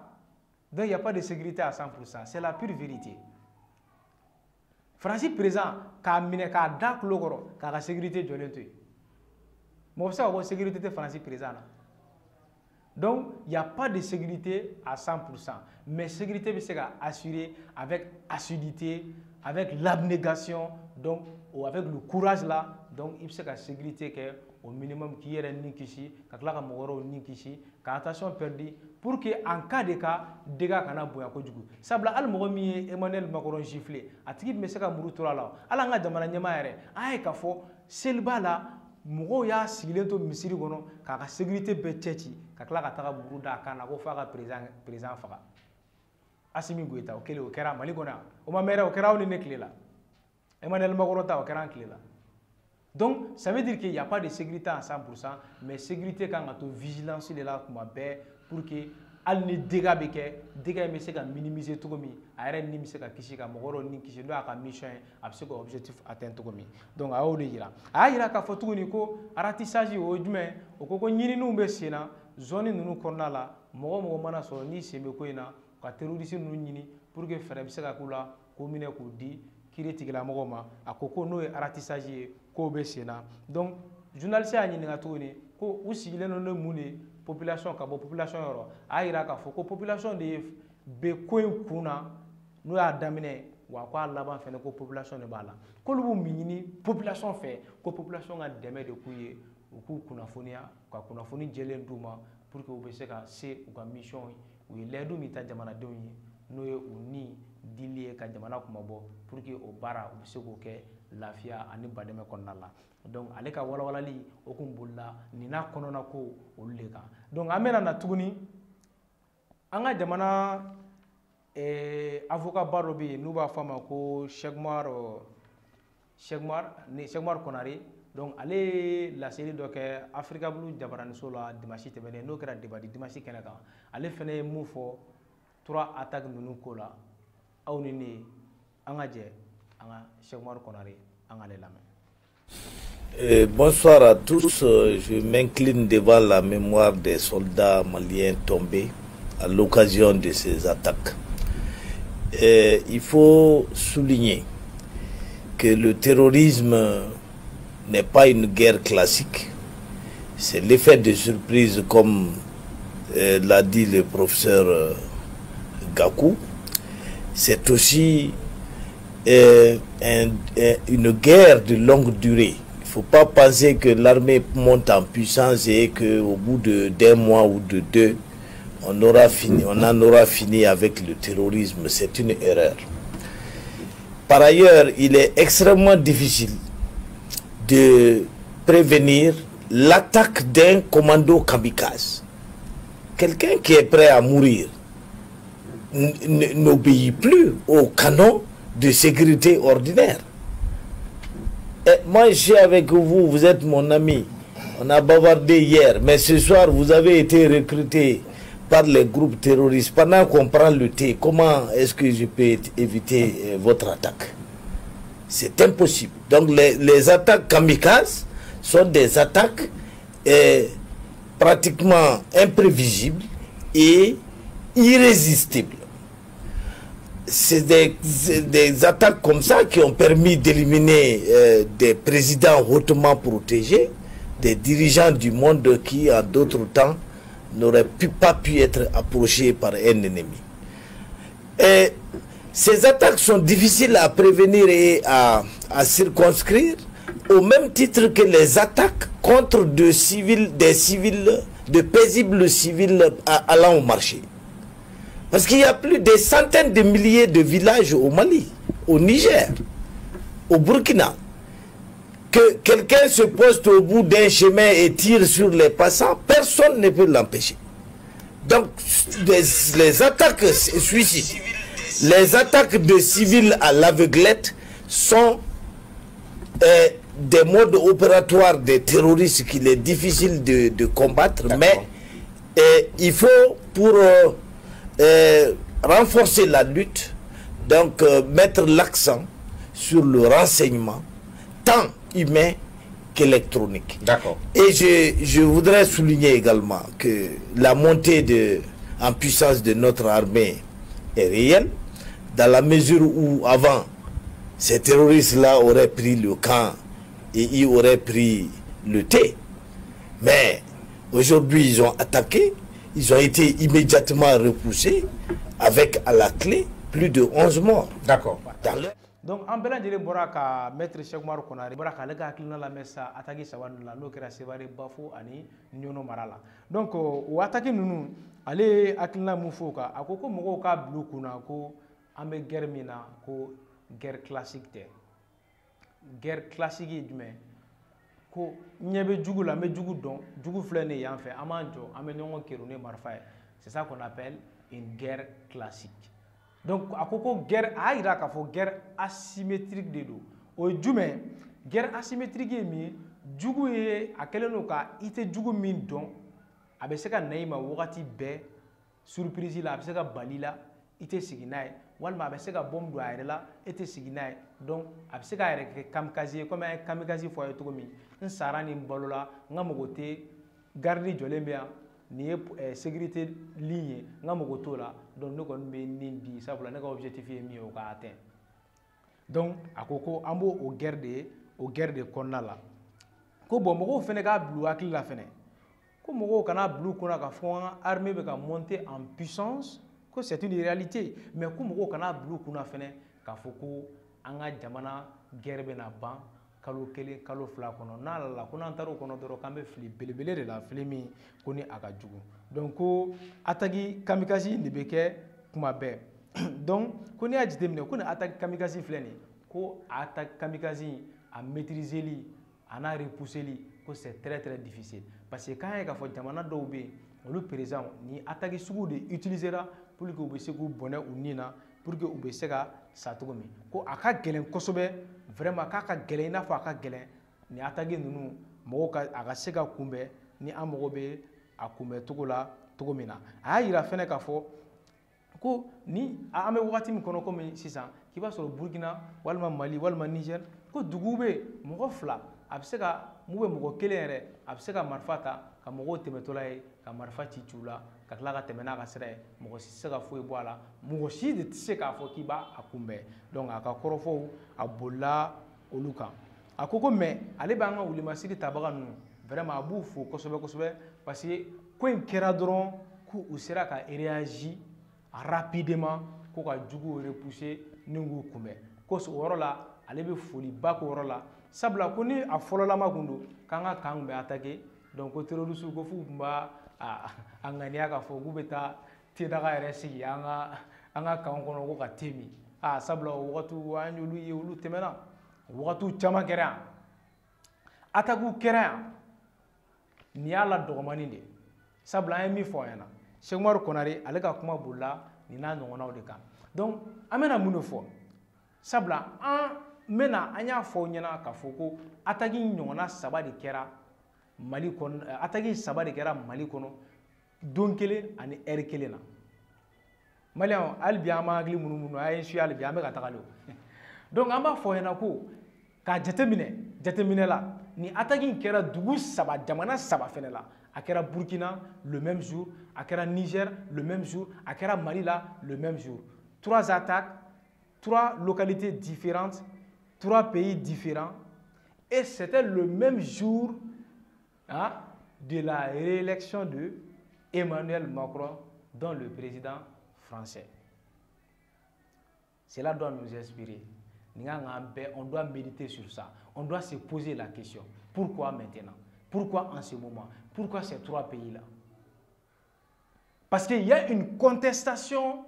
donc il y a pas de sécurité à 100%, c'est la pure vérité. France président k'a minɛ k'a da tulo kɔrɔ k'a ka sécurité jɔlen to yen. Mɔgɔ bɛ se k'a fɔ sécurité tɛ France président na. Donc, il n'y a pas de sécurité à 100%. Mais sécurité peut assurer avec assiduité, avec l'abnégation, donc, ou avec le courage là. Donc, il peut sécurité au minimum qui est ni kishi, kakla moro ni kishi, attention perdu pour que en cas de cas, dégâts kana boya ko jugu. Sabla al moro mi Emmanuel Macron giflé. Atiki me se ka muru tola la. Ala nga jamana nyama yere. Ay ka fo selba la mɔgɔw y'a sigilen to misiri kɔnɔ k'a ka sécurité bɛɛ cɛ ci ka tila ka taga muru da kan na ko f'a ka président faga. Assimi Goïta o kɛlen o kɛra Mali kɔnɔ yan o ma mɛrɛ o kɛra aw ni ne tile la Emmanuel Macron ta o kɛra an tile la. Donc ça veut dire qu'il n'y a pas de sécurité à 100%, mais sécurité kan ka to vigilance de la kuma bɛɛ pour que hali ni dégâts bɛ kɛ dégâts in bɛ se ka minimiser cogo min a yɛrɛ ni bɛ se ka kisi ka mɔgɔ dɔw ni kisi n'o y'a ka mission ye a bɛ se ka objectif atteindre cogo min. Donc a y'o de yira a y'a yira k'a fɔ tuguni ko ratissage o ye jumɛn o ko ɲininiw bɛ sen na zone ninnu kɔnɔna la mɔgɔ mɔgɔ mana sɔrɔ n'i sen bɛ ko in na ka terroriste ninnu ɲini pour que fɛɛrɛ bɛ se ka k'u la k'o minɛ k'o di kiiri tigilamɔgɔw ma a ko ko n'o ye ratissage ye k'o bɛ sen na. Donc journaliste y'a ɲininka tuguni ko u sigilen don ni mun de ye population ka bɔ population yɔrɔ a yira k'a fɔ ko population de bɛ ko in kun na n'o y'a daminɛ wa k'a laban fɛnɛ ko population de b'a la k'olu b'u min ɲini population fɛ ko population ka dɛmɛ de k'u ye u k'u kunnafoniya ka kunnafoni jɛlen d'u ma pour que u bɛ se ka se u ka mission ye u ye layidu min ta jamanadenw ye n'o ye u ni dili ye ka jamana kumabɔ pour que o baara u bɛ se k'o kɛ lafiya ani badɛmɛ kɔnɔna la. Donc ale ka walawalali o kun bolila nin n'a kɔnɔna ko olu de kan. Donc an bɛna na tuguni an ka jamana avocat ba dɔ bɛ yen n'u b'a fɔ a ma ko Cheikh Oumar Konare. Donc ale ye laseli dɔ kɛ Africa Blue jabaraniso la dimanche tɛmɛnen n'o kɛra débat dimanche kɛnɛ kan ale fɛnɛ ye mun fɔ 3 attaques ninnu ko la aw ni ne an ka jɛ an ka Cheikh Oumar Konare an k'ale lamɛn. Bonsoir à tous, je m'incline devant la mémoire des soldats maliens tombés à l'occasion de ces attaques. Il faut souligner que le terrorisme n'est pas une guerre classique, c'est l'effet de surprise comme l'a dit le professeur Gakou. C'est aussi une guerre de longue durée. Il ne faut pas penser que l'armée monte en puissance et qu'au bout d'un mois ou de deux, on en aura fini avec le terrorisme. C'est une erreur. Par ailleurs, il est extrêmement difficile de prévenir l'attaque d'un commando kamikaze. Quelqu'un qui est prêt à mourir n'obéit plus au canon de sécurité ordinaire. Et moi je suis avec vous, vous êtes mon ami, on a bavardé hier, mais ce soir vous avez été recruté par les groupes terroristes. Pendant qu'on prend le thé, comment est-ce que je peux éviter votre attaque? C'est impossible. Donc les attaques kamikazes sont des attaques pratiquement imprévisibles et irrésistibles. C'est des attaques comme ça qui ont permis d'éliminer des présidents hautement protégés, des dirigeants du monde qui, en d'autres temps, n'aurait pas pu être approché par un ennemi. Et ces attaques sont difficiles à prévenir et à circonscrire, au même titre que les attaques contre des paisibles civils allant au marché. Parce qu'il y a plus de centaines de milliers de villages au Mali, au Niger, au Burkina. Que quelqu'un se poste au bout d'un chemin et tire sur les passants, personne ne peut l'empêcher. Donc, les attaques suicides, les attaques de civils à l'aveuglette sont des modes opératoires des terroristes qu'il est difficile de combattre, mais il faut, pour renforcer la lutte, donc mettre l'accent sur le renseignement, tant humain qu'électronique. D'accord. Et je voudrais souligner également que la montée en puissance de notre armée est réelle, dans la mesure où avant, ces terroristes-là auraient pris le camp et ils auraient pris le thé. Mais aujourd'hui, ils ont attaqué, ils ont été immédiatement repoussés, avec à la clé plus de 11 morts. D'accord. Donc an bɛɛ lajɛlen bɔra ka maître Cheikh Umaru Konare bɔra k'ale ka hakilina lamɛn sa attaque saba ninnu la n'o kɛra Sevare, Bafo ani Ɲono mara la. Donc o attaque ninnu ale ye hakilina mun fɔ o kan a ko mɔgɔw k'a bila u kunna ko an bɛ guerre min na ko guerre classique tɛ. Guerre classique ye jumɛn ko ɲɛ bɛ jugu la an bɛ jugu dɔn jugu filɛ nin ye yan fɛ an b'an jɔ an bɛ ɲɔgɔn kɛru ni marifa ye. C'est ça qu'on appelle une guerre classique. Donc a ko guerre a yira k'a fɔ guerre asymétrique de do. O ye jumɛn guerre asymétrique ye min jugu ye a kɛlen don ka i tɛ jugu min dɔn a bɛ se ka na i ma wagati bɛɛ surprise la a bɛ se ka bali la i tɛ sigi n'a ye walima a bɛ se ka bombe don a yɛrɛ la e tɛ sigi n'a ye donc a bɛ se k'a yɛrɛ kɛ kamikaze ye komi an ye kamikaze fɔ a ye cogo min n sara ni n balola n ka mɔgɔ tɛ garde jɔlen bɛ yan nin ye sécurité ligne ye n ka mɔgɔ t'o la donc ne kɔni bɛ nin di sabula ne ka objectif ye min ye o ka atteint donc a ko an b'o o guerre de kɔnɔna la ko bon mɔgɔw fɛnɛ k'a bila u hakili la fɛnɛ ko mɔgɔw kana bila u kunna k'a fɔ an ka armée bɛ ka monter en puissance ko c'est une réalité mais ko mɔgɔw kana bila u kunna fɛnɛ k'a fɔ ko an ka jamana guerre bɛna ban kalo kelen kalo fila kɔnɔ n'a la ko n'an taara o kɔnɔ dɔrɔn k'an bɛ fili belebele de la fili min ko ni a ka jugu donc ko attaque kamikaze de bɛ kɛ kuma bɛɛ donc ko n'i y'a jateminɛ ko ni attaque kamikaze filɛ nin ye ko attaque kamikaze a maîtriseli a n'a repousseli ko c'est très très difficile parce que k'an ye k'a fɔ jamana dɔw bɛ yen olu président ni attaque sugu de utilisera pour que u bɛ se k'u bɔnɛ u nin na pour que u bɛ se ka sa cogo min ko a ka gɛlɛn kosɛbɛ vraiment k'a ka gɛlɛn i n'a fɔ a ka gɛlɛn ni attaque ninnu mɔgɔw ka a ka se ka kunbɛn ni an mago bɛ a kunbɛn cogo la cogo min na a y'a yira fɛnɛ k'a fɔ ko ni an bɛ wagati min kɔnɔ komi sisan k'i b'a sɔrɔ Burkina walima Mali walima Niger ko duguw bɛ mɔgɔ fila a bɛ se ka mun bɛ mɔgɔ kelen yɛrɛ a bɛ se ka marifa ta ka mɔgɔw tɛmɛtɔla ye ka marifa ci u la ka tila ka tɛmɛ n'a ka sira ye mɔgɔ si tɛ se ka foyi bɔ a la mɔgɔ si de tɛ se k'a fɔ k'i b'a kunbɛn donc a ka kɔrɔfɔw a bolila olu kan a ko mais ale b'an ka wulimasiri tabaga ninnu vraiment a b'u fo kosɛbɛ kosɛbɛ parce que ko in kɛra dɔrɔn k'u sera ka réagir rapidement ko ka juguw repousser ni k'u kunbɛn ko o yɔrɔ la ale bɛ foliba k'o yɔrɔ la sabula ko ni a fɔlɔlama kun don k'an ka kan bɛ attaquer donc ko terroriste ko f'u tun b'a a ŋaniya k'a fɔ k'u bɛ taa tedaga yɛrɛ sigi an ka kan kɔnɔ ko ka te min sabula o wagatiw an y'olu ye olu tɛmɛna wagatiw caman kɛra yan attaquew kɛra yan nin y'a la dɔgɔmanin de sabula an ye min fɔ an ɲɛna Cheikh Umaru Konare ale ka kuma bolila nin n'a ɲɔgɔnnaw de kan donc an bɛna mun de fɔ sabula an y'a fɔ ɲɛna k'a fɔ ko attaque ɲɔgɔnna saba de kɛra Mali kɔnɔ attaque saba de kɛra Mali kɔnɔ don kelen ani heure kelen na Maliyɛnw hali bi an b'an hakili munumunu a ye n suit hali bi an bɛ ka tagali o donc an b'a fɔ ɲɛna ko k'a jateminɛ la ni attaque in kɛra dugu saba jamana saba fɛnɛ la a kɛra Burkina le même jour a kɛra Niger le même jour a kɛra Mali la le même jour 3 attaques 3 localités différentes 3 pays différents et c'était le même jour de la réélection de Emmanuel Macron, dont le président français. Cela doit nous inspirer. On doit méditer sur ça. On doit se poser la question. Pourquoi maintenant? Pourquoi en ce moment? Pourquoi ces trois pays-là? Parce qu'il y a une contestation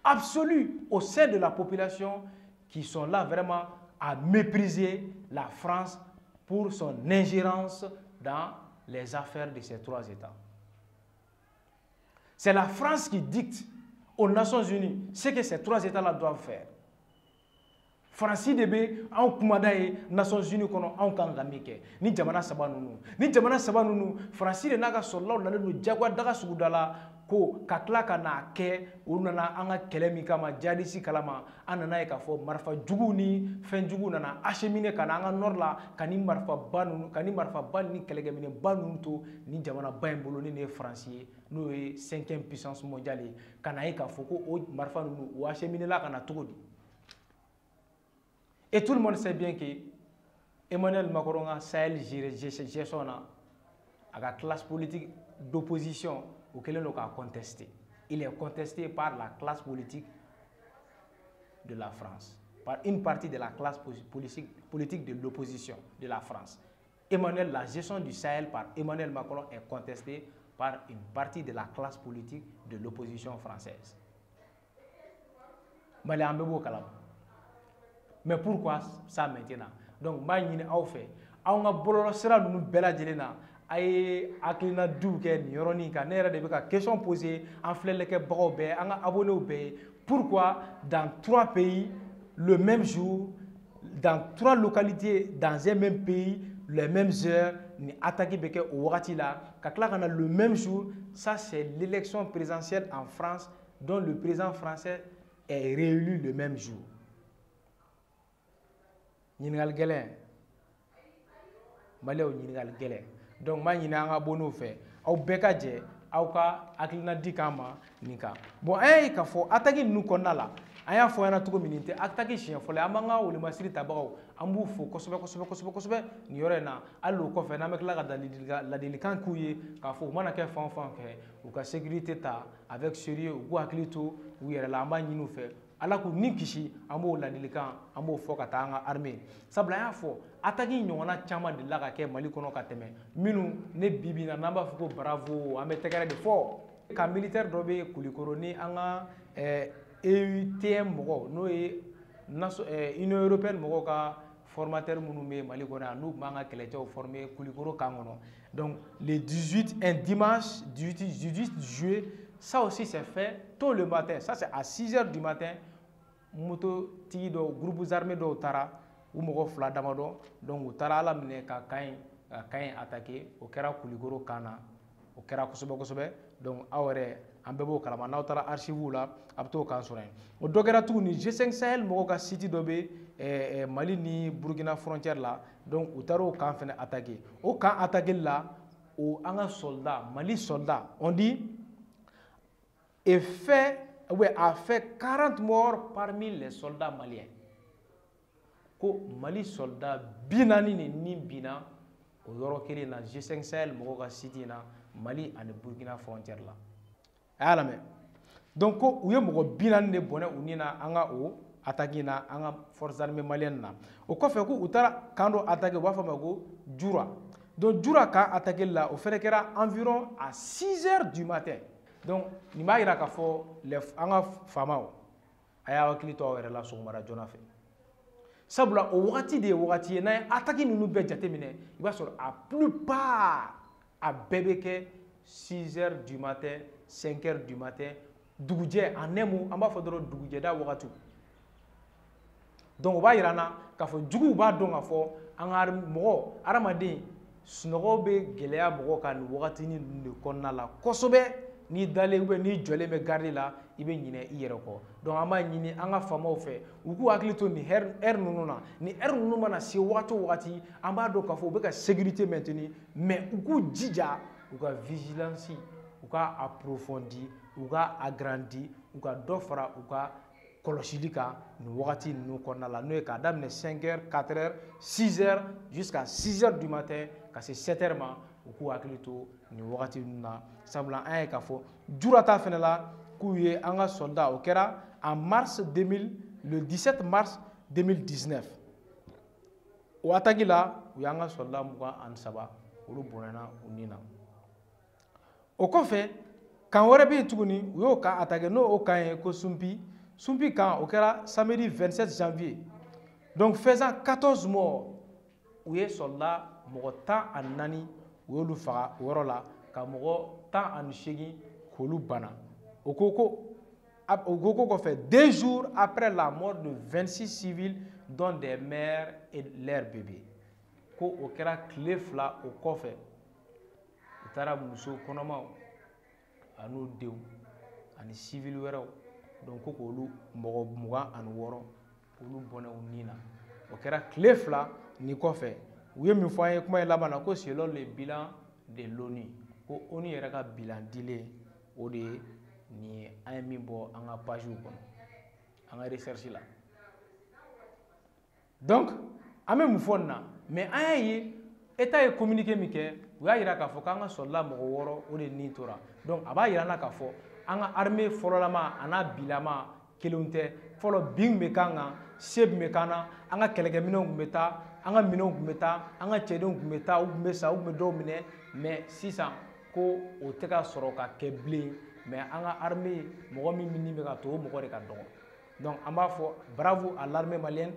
absolue au sein de la population qui sont là vraiment à mépriser la France pour son ingérence dans les affaires de ces trois États. C'est la France qui dicte aux Nations Unies ce que ces trois États-là doivent faire. Francis Debe, en Kumadaye, Nations Unies, en Kangamike, ni Jamana Sabanunu. Ni Jamana Sabanunu, Francis de Naga Sola, on a le Jagua Daga Sugudala, ko Kaklaka na ke, unana anga kelemika ma jadisi kalama, anana ekafo, marfa juguni, fen jugunana, achemine kananga norla, kani marfa banunu, kani marfa ban ni kelegemine banunto, ni Jamana Baimbolo ni Francis, nous est 5e puissance mondiale, kanaïka foko, o marfa nunu, ou achemine la kana togodi. Et tout le monde sait bien que Emmanuel Macron a Sahel gestion à la classe politique d'opposition auquel on a contesté. Il est contesté par la classe politique de la France, par une partie de la classe politique de l'opposition de la France. La gestion du Sahel par Emmanuel Macron est contestée par une partie de la classe politique de l'opposition française. Mais pourquoi ça maintenant? Donc, je fait. On a bololo sera nous bella jelena. Aye aklina douke nioronika. Nera de beka question posée. En flèle que brobe. On a abonné au pays. Pourquoi dans trois pays le même jour, dans trois localités dans un même pays, les mêmes heures, ni attaqué beke au Ouatila. Kakla on a le même jour. Ça c'est l'élection présidentielle en France dont le président français est réélu le même jour. Ñingal gelen malew ñingal gelen donc ma ñina nga bono fe aw beka je aw ka aklina dikama nika bon ay ka fo ataki nu konala aya fo yana tugo mininte ataki chien fo le amanga wole masiri tabaw ambu fo kosobe ni yorena allo ko fe na mekla ga la delikan kuye ka fo mana ke fan ke ou ka sécurité ta avec sérieux ou aklito ou yere la amba ñinu fe ala ko ni kisi ambo ladilikan ambo fo ka tanga armée sabla ya fo ataki ñona chama de la ka ke mali kono ka teme minu ne bibina namba fo bravo ambe tegere de fo ka militaire dobe kulikoro ni anga EUTM mogo no e Union européenne mogo ka formateur munu me mali kono nu manga kelecho formé kulikoro kangono donc le 18 un dimanche 18 juillet ça aussi c'est fait tôt le matin ça c'est à 6h du matin moto tigi do groupes armés do tara ou mogo fla damado donc tara ala mine ka kain attaquer au kera kuligoro kana au kera kosobe donc awre ambebo kalama na tara archive la abto kan soren o dogera tu ni G5 Sahel mogo ka city dobe Mali ni Burkina frontière là donc utaro kan fene attaquer o kan attaquer là o anga soldat Mali soldat on dit a fait 40 morts parmi les soldats maliens. Ko Mali soldats binani ni bina o yoro kele na G5 Sahel mogo ka city na Mali and Burkina frontière là. Ala me. Donc ko uye mogo binani ne bonne unina anga o attaquer na anga forces armées maliennes na. O ko fe ko utara kando attaquer wa fama go Djoura. Donc Djoura ka attaquer là au ferekera environ à 6h du matin. Donc, ni ma ira ka fo le anga famao aya wakili to were la so mara jona fe sabula o wakati de wakati na ataki nunu be jate mine iba so a plupart a bebeke 6h du matin 5h du matin duguje anemu amba fodoro duguje da wakati donc ba irana ka fo jugu ba donga fo anga mo aramade sunogo be geleya mogo kan wakati ni ne konna la kosobe ni dale ube ni jole me garde la ibe nyine iyere ko donc ama nyini anga famaw fe uku aklito ni nunu na ni nunu mana si wakati amba do ka fo be ka sécurité maintenir mais uku jija uka vigilance uka approfondi uka agrandi uka dofra uka kolosilika ni wakati nunu konna la no e ka damne 5h 4h 6h jusqu'à 6h du matin ka c'est 7h ma u k'u hakili to nin wagati ninnu na sabula an ye k'a fɔ jurata fɛnɛ la k'u ye an ka soldat o kɛra en mars 2000 le 17 mars 2019 o attaque la u y'an ka soldat 23 olu bɔnɛna u ni na o kɔfɛ kan wɛrɛ bɛ yen tuguni u y'o kan attaqué n'o o kan ye ko Sumpi kan o kɛra samedi 27 janvier donc faisant 14 morts u ye soldat mɔgɔ 14 u y'olu faga o yɔrɔ la ka mɔgɔ 18 k'olu bana o ko kɔfɛ 2 jours après la mort de 26 civils dont des mères et leurs bébés ko o kɛra tile 2 o kɔfɛ u taara muso kɔnɔmaw an'u denw ani civil wɛrɛw donc ko k'olu mɔgɔ 26 olu bɔnɛ u ni na o kɛra tile 2 ni kɔfɛ u ye min fɔ an ye kuma in laban na ko selon le bilan de l'ONU ko ONU yɛrɛ ka bilan dilen o de ye nin ye an ye min bɔ an ka page kɔnɔ an ka recherche la donc an bɛ mun fɔ nin na mais an y'a ye État ye communiqué min kɛ u y'a yira k'a fɔ k'an ka soldat mɔgɔ 6 o de ni tora donc a b'a yira an na k'a fɔ an ka armée fɔlɔlama a n'a bilama kelenw tɛ fɔlɔ bin bɛ k'an kan se bɛ k'an na an ka kɛlɛkɛminɛnw tun bɛ taa an ka minɛnw tun bɛ taa an ka cɛdenw tun bɛ taa u tun bɛ sa u tun bɛ dɔw minɛ mais sisan ko o tɛ ka sɔrɔ ka kɛ bilen mais an ka armée mɔgɔ min ni bɛ ka to o mɔgɔ de ka dɔgɔ donc an b'a fɔ bravo à l'armée malienne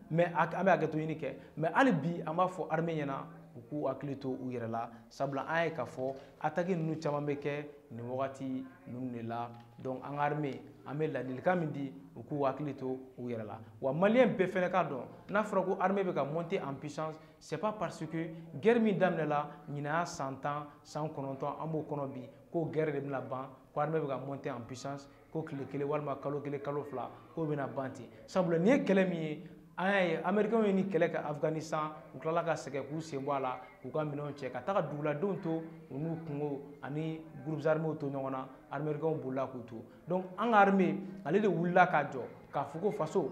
mais an bɛ hakɛto ɲini kɛ mais hali bi an b'a fɔ armée ɲɛna u k'u hakili to u yɛrɛ la sabula an ye k'a fɔ attaque ninnu caman bɛ kɛ nin wagati ninnu de la donc an ka armée an bɛ ladilikan min di u k'u hakili to u yɛrɛ la wa maliyɛn bɛɛ fɛnɛ k'a dɔn n'a fɔra ko armée bɛ ka monter en puissance c'est pas parce que guerre min daminɛla ɲinan y'a 100 ans 109 an b'o kɔnɔ bi ko guerre de bɛna ban ko armée bɛ ka monter en puissance ko tile 1 walima kalo 1 kalo 2 k'o bɛna ban ten sabula nin ye kɛlɛ min ye an y'a ye américains ye ni kɛlɛ kɛ Afghanistan u tilala ka sɛgɛn k'u sen bɔ a la k'u ka minɛnw cɛ ka taga duguladenw to u n'u kungo ani groupes armés to ɲɔgɔn na américains bolila k'u to donc an ka armée ale de wulila k'a jɔ k'a fɔ ko faso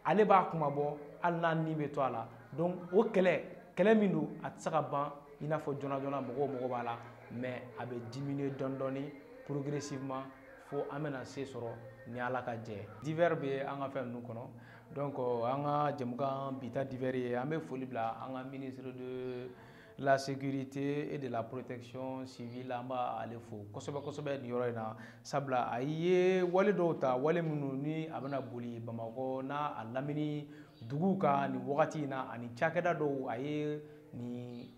ale b'a kuma bɔ hali n'a ni bɛ to a la donc o kɛlɛ min don a tɛ se ka ban i n'a fɔ joona joona mɔgɔw b'a la mais a bɛ diminuer dɔɔni dɔɔni progressivement fo an bɛna se sɔrɔ ni Ala ka jɛ ye divers bɛ an ka fɛn ninnu kɔnɔ donc an ka jɛmukan bita divers ye an bɛ foli bila an ka ministre de la sécurité et de la protection civile an b'ale fo kosɛbɛ kosɛbɛ nin yɔrɔ in na sabula a ye wale dɔw ta wale minnu ni a bɛna boli Bamakɔ n'a a lamini duguw kan nin wagati in na ani cakɛda dɔw a ye ni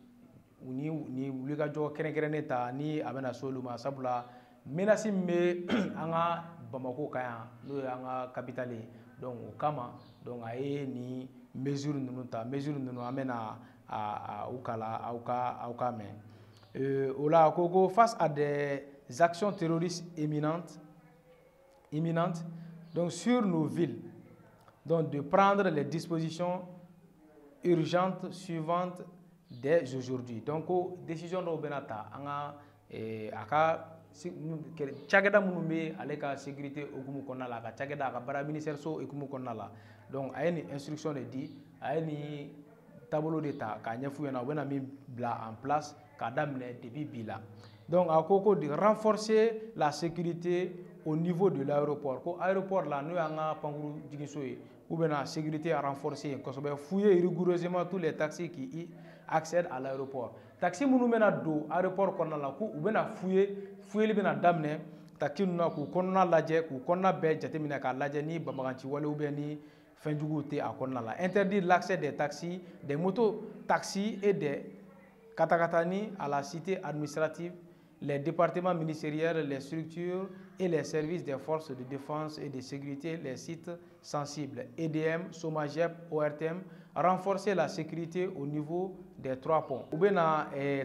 wulikajɔ kɛrɛnkɛrɛnnen ta ni a bɛna s'olu ma sabula menace min bɛ an ka Bamakɔ kan yan n'o ye an ka capitale ye donc o kama donc a ye ni mesure ninnu ta mesure ninnu an bɛna u kala aw ka mɛn o la ko face à des actions terroristes imminentes donc sur nos villes donc de prendre les dispositions urgentes suivantes dès aujourd'hui donc ko décision dɔw bɛna ta an ka a ka cakɛda minnu bɛ ale ka sécurité hukumu kɔnɔna la a ka cakɛda a ka baara ministère so hukumu kɔnɔna la donc a ye nin instruction de di a ye nin taabolo de ta k'a ɲɛf'u ɲɛna u bɛna min bila en place k'a daminɛ depuis bi la donc a ko de renforcer la sécurité au niveau de l'aéroport ko aéroport la n'o y'an ka pankuru jiginso ye u bɛna sécurité a renforcer yen kosɛbɛ fouiller rigoureusement tous les taxis qui y accèdent à l'aéroport taxi minnu bɛna don aéroport kɔnɔna la ko u bɛna fouiller bɛna daminɛ taxi ninnu na k'u kɔnɔna lajɛ k'u kɔnɔna bɛɛ jateminɛ k'a lajɛ ni banbagaci wale ou bien ni fɛnjuguw tɛ a kɔnɔna la interdire l'accès des taxis des motos taxis et des katakatani à la cité administrative les départements ministériels, les structures et les services des forces de défense et de sécurité, les sites sensibles, EDM, SOMAGEP, ORTM, renforcer la sécurité au niveau des 3 ponts. Ou bien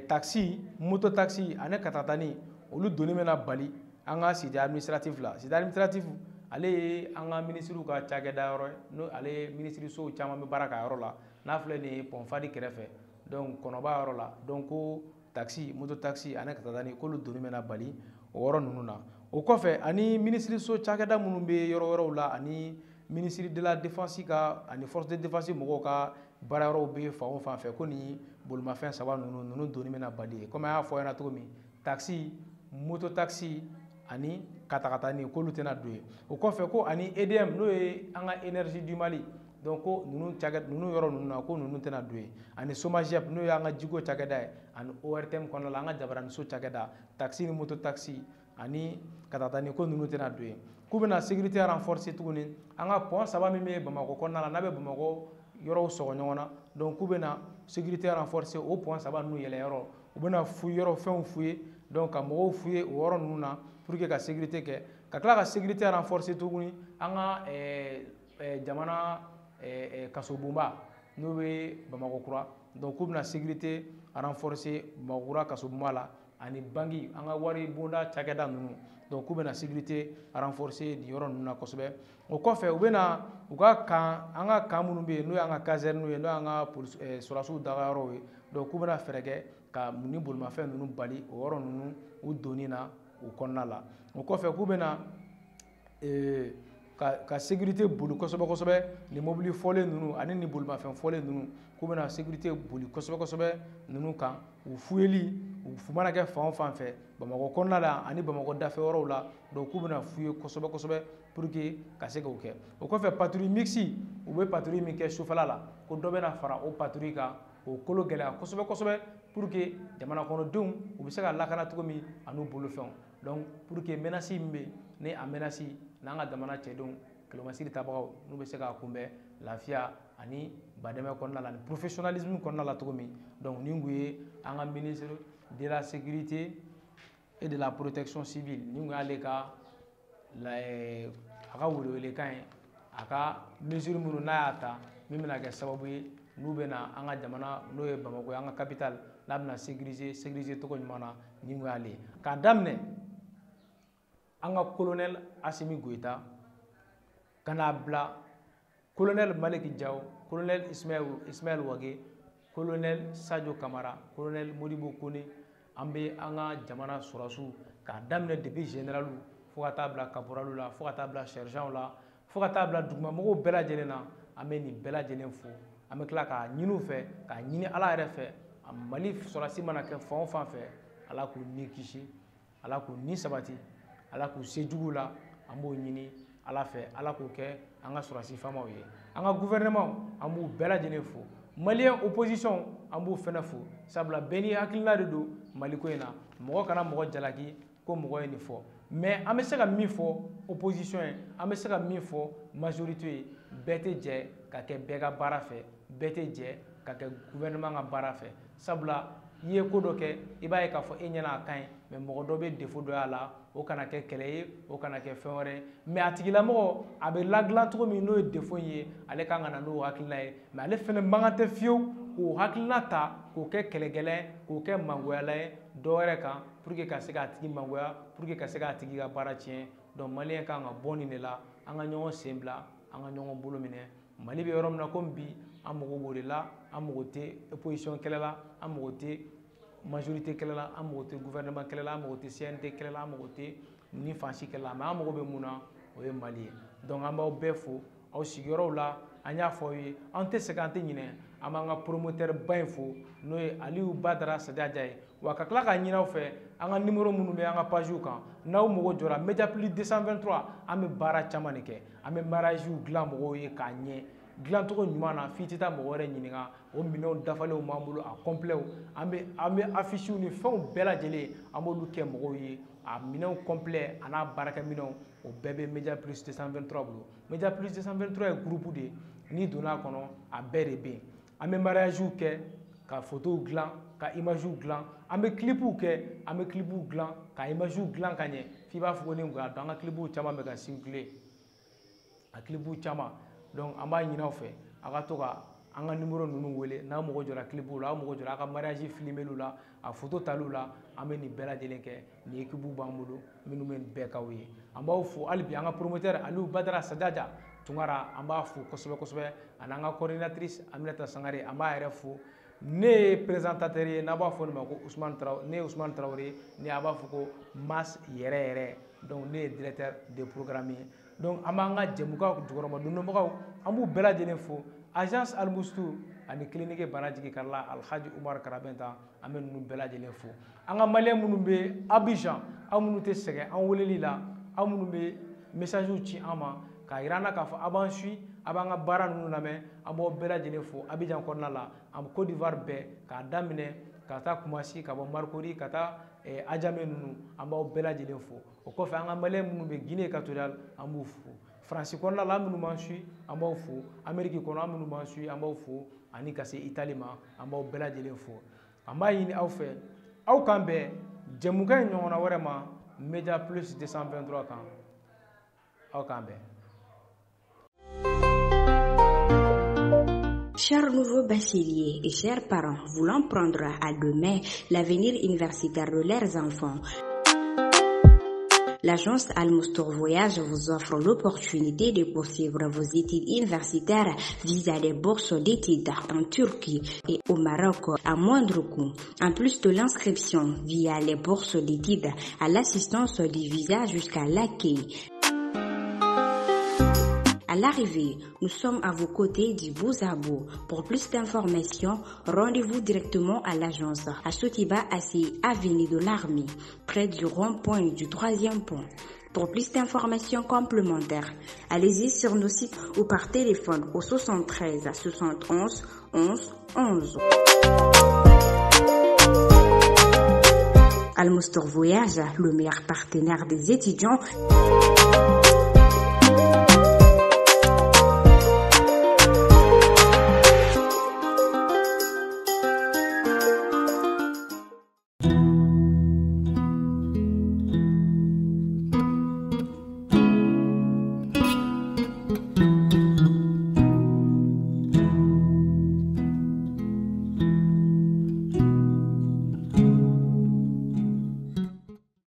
taxi, mototaxi, ane katatani, olu donné mena bali, anga site administratif là. Site administratif, ale anga ministre ka cakɛda yɔrɔ no ale ministre so caman bɛ baara ka yɔrɔ la. N'a filɛ nin ye Pɔnfadi kɛrɛfɛ, donc kɔnɔba yɔrɔ la, donc ko taxi mototaxi ane katatani k'olu donné mena bali o yɔrɔ ninnu na. O kɔfɛ ani ministre so cakɛda minnu bɛ yɔrɔ wɛrɛw la ani ministre de la défense ka ani force de défense mɔgɔw ka baara yɔrɔw bɛ fan o fan fɛ ko nin bolimafɛn saba ninnu donni bɛna bali ye komi an y'a fɔ aw ɲɛna cogo min taxi moto taxi ani katakatani k'olu tɛna don ye o kɔfɛ ko ani EDM n'o ye an ka énergie du Mali donc ko ninnu yɔrɔ ninnu na ko ninnu tɛna don ye ani SOMAGEP n'o ye an ka jiko cakɛda ye ani ORTM kɔnɔna la an ka jabaraniso cakɛda taxi ni moto taxi ani katakatani ko ninnu tɛna don ye k'u bɛna sécurité renforcer tuguni an ka pont saba min bɛ Bamakɔ kɔnɔna la n'a bɛ Bamakɔ yɔrɔw sɔgɔ ɲɔgɔn na donc k'u bɛna sécurité renforcer o pont saba ninnu yɛlɛyɔrɔ u bɛna yɔrɔ fɛnw f'u ye donc ka mɔgɔw f'u ye o yɔrɔ ninnu na pour que ka sécurité kɛ ka tila ka sécurité renforcer tuguni an ka jamana kasobonba n'o bɛ Bamakɔ kura donc k'u bɛna sécurité renforcer Bamakɔ kura kasobonba la ani bangi an ka wari bonda cakɛda ninnu donc k'u bɛna sécurité renforcer nin yɔrɔ ninnu na kosɛbɛ o kɔfɛ u bɛna u ka camp an ka camp minnu bɛ yen n'o y'an ka caserne ye n'o y'an ka sɔrɔdasiw dagayɔrɔw ye donc k'u bɛna fɛɛrɛ kɛ ka ni bolimafɛn ninnu bali o yɔrɔ ninnu u donni na o kɔnɔna la o kɔfɛ k'u bɛna ka sécurité boli kosɛbɛ kosɛbɛ ni mobili fɔlen ninnu ani ni bolimafɛn fɔlen ninnu k'u bɛna sécurité boli kosɛbɛ kosɛbɛ ninnu kan u fuyeli u mana kɛ fan o fan fɛ Bamakɔ kɔnɔna la ani Bamakɔ dafɛ yɔrɔw la donc k'u bɛna fuye kosɛbɛ kosɛbɛ pour que ka se k'o kɛ o kɔfɛ patrouille mixte u bɛ patrouille min kɛ sufɛla la ko dɔ bɛna fara o patrouille kan o kolo gɛlɛya kosɛbɛ kosɛbɛ pour que jamana kɔnɔdenw u bɛ se ka lakana cogo min an'u bolofɛnw donc pour que menace min bɛ ni a menace n'an ka jamana cɛdenw kɛlɛmasiri tabagaw n'u bɛ se k'a kunbɛn lafiya ani badɛmɛ kɔnɔna la ani professionnalisme kɔnɔna la cogo min donc nin kun ye an ka ministre de la sécurité et de la protection civile nin kun y'ale ka a ka welewelekan ye a ka mesure minnu n'a y'a ta min bɛna kɛ sababu ye n'u bɛna an ka jamana n'o ye Bamakɔ an ka capitale n'a bɛna sécuriser cogo ɲuman na nin kun y'ale k'a daminɛ an ka colonel Asimi Goïta ka n'a bila colonel Maliki Diaw colonel Ismaël Wage colonel Sadio Kamara colonel Modibo Kone an bɛ an ka jamana sɔrɔdasiw k'a daminɛ depuis général fo ka taa bila caporal la fo ka taa bila sergent la fo ka taa bila dugumamɔgɔw bɛɛ lajɛlen na an bɛ nin bɛɛ lajɛlen fo an bɛ tila k'a ɲini u fɛ k'a ɲini Ala yɛrɛ fɛ a Mali sɔrɔdasi mana kɛ fan o fan fɛ Ala k'u ni kisi Ala k'u ni sabati Ala k'u se jugu la an b'o ɲini Ala fɛ Ala k'o kɛ an ka sɔrɔdasi faamaw ye an ka gouvernement an b'u bɛɛ lajɛlen fo malien opposition an b'u fɛnɛ fo sabula bɛɛ ni hakilina de don Mali ko in na mɔgɔ kana mɔgɔ jalaki ko mɔgɔ ye nin fɔ mais an bɛ se ka min fɔ opposition ye an bɛ se ka min fɔ majorité ye bɛɛ tɛ jɛ ka kɛ bɛɛ ka baara fɛ bɛɛ tɛ jɛ ka kɛ gouvernement ka baara fɛ sabula i ye ko dɔ kɛ i b'a ye k'a fɔ e ɲɛna a ka ɲi mais mɔgɔ dɔ bɛ défaut dɔ y'a la o kana kɛ kɛlɛ ye o kana kɛ fɛn wɛrɛ mais a tigilamɔgɔ a bɛ ladilan cogo min n'o ye défaut in ye ale kan ka na n'o hakilina ye mais ale fɛnɛ mankan tɛ fiyewu k'o hakilina ta k'o kɛ kɛlɛkɛla ye k'o kɛ mangoyala ye dɔ wɛrɛ kan pour que ka se k'a tigi mangoya pour que ka se k'a tigi ka baara tiɲɛ donc maliyɛn kan ka bɔ nin de la an ka ɲɔgɔn sen bila an ka ɲɔgɔn bolo minɛ Mali bɛ yɔrɔ min na komi bi an mago b'o de la an mago tɛ opposition kɛlɛ la an mago tɛ majorité kɛlɛ la an mago tɛ gouvernement kɛlɛ la an mago tɛ CNT kɛlɛ la an mago tɛ ni fansi kɛlɛ la mais an mago bɛ mun na o ye Mali ye donc an b'aw bɛɛ fo aw sigiyɔrɔw la an y'a fɔ aw ye an tɛ sɛgɛn an tɛ ɲinɛ an b'an ka promoteur ba in fo n'o ye Aliyu Badara Sadiaja ye wa ka tila ka ɲini aw fɛ an ka numéro minnu bɛ an ka page kan n'aw mago jɔra Mediaplus 223 an bɛ baara caman de kɛ an bɛ mariage dilan mɔgɔw ye k'a ɲɛ dilancogo ɲuman na f'i tɛ taa mɔgɔ wɛrɛ ɲininka o minɛnw dafalenw b'an bolo a complet an bɛ affiche ni fɛnw bɛɛ lajɛlen an b'olu kɛ mɔgɔw ye a minɛnw complet a n'a baarakɛ minɛnw o bɛɛ bɛ Mediaplus 223 bolo Mediaplus 223 ye groupe de n'i donna a kɔnɔ a bɛɛ de bɛ yen an bɛ mariage kɛ ka photos dilan ka images dilan an bɛ clipw kɛ an bɛ clipw dilan ka images dilan ka ɲɛ f'i b'a fɔ ko ni n kun an ka clipw caman bɛ ka circuler a clipw caman donc an b'a ɲini aw fɛ a ka to ka an ka numéro ninnu wele n'aw mago jɔra clipw la aw mago jɔra a ka mariage filmeliw la a photo taliw la an bɛ nin bɛɛ lajɛlen kɛ ni équipe b'an bolo minnu bɛ nin bɛɛ k'aw ye an b'aw fo hali bi an ka promoteur Aliyu Badara Sadiaja Tunkara an b'a fo kosɛbɛ kosɛbɛ ani an ka coordinatrice Aminata Sangare an b'a yɛrɛ fo ne ye présentateur ye n'a b'a fɔ nin ma ko Ousmane Traoré ne ye Ousmane Traoré ne a b'a fɔ ko Mas yɛrɛ yɛrɛ donc ne ye directeur de programme ye donc an b'an ka jɛmukan jukɔrɔma dondonbagaw an b'u bɛɛ lajɛlen fo agence Al-Moustou ani clinique Banajigi Karala Alhaji Umar Karabenta an bɛ ninnu bɛɛ lajɛlen fo an ka maliyɛn minnu bɛ Abidjan aw minnu tɛ sɛgɛn an weleli la aw minnu bɛ messages ci an ma k'a yira an na k'a fɔ a b'an suit a b'an ka baara ninnu lamɛn an b'aw bɛɛ lajɛlen fo Abidjan kɔnɔna la an Côte d'Ivoire bɛɛ k'a daminɛ ka taa Kumasi ka bɔ Marcory ka taa Adjamé ninnu an b'aw bɛɛ lajɛlen fo o kɔfɛ an ka maliyɛn minnu bɛ Guinée équatoriale an b'u fo France kɔnɔna la an minnu b'an suit an b'aw fo Amérique kɔnɔ an minnu b'an suit an b'aw fo ani ka se Italie ma an b'aw bɛɛ lajɛlen fo an b'a ɲini aw fɛ aw kan bɛn jɛmukan in ɲɔgɔnna wɛrɛ ma Media Plus 223 kan aw kan bɛn. Chers nouveaux bacheliers et chers parents voulant prendre à demain l'avenir universitaire de leurs enfants, l'agence Al-Moustou Voyage vous offre l'opportunité de poursuivre vos études universitaires via des bourses d'études en Turquie et au Maroc à moindre coût. En plus de l'inscription via les bourses d'études à l'assistance du visa jusqu'à l'accueil. À l'arrivée, nous sommes à vos côtés du bout à bout. Pour plus d'informations, rendez-vous directement à l'agence à Sotiba Assi, avenue de l'Armée, près du rond-point du 3e pont. Pour plus d'informations complémentaires, allez-y sur nos sites ou par téléphone au 73 71 11 11. Al-Moustou Voyage, le meilleur partenaire des étudiants.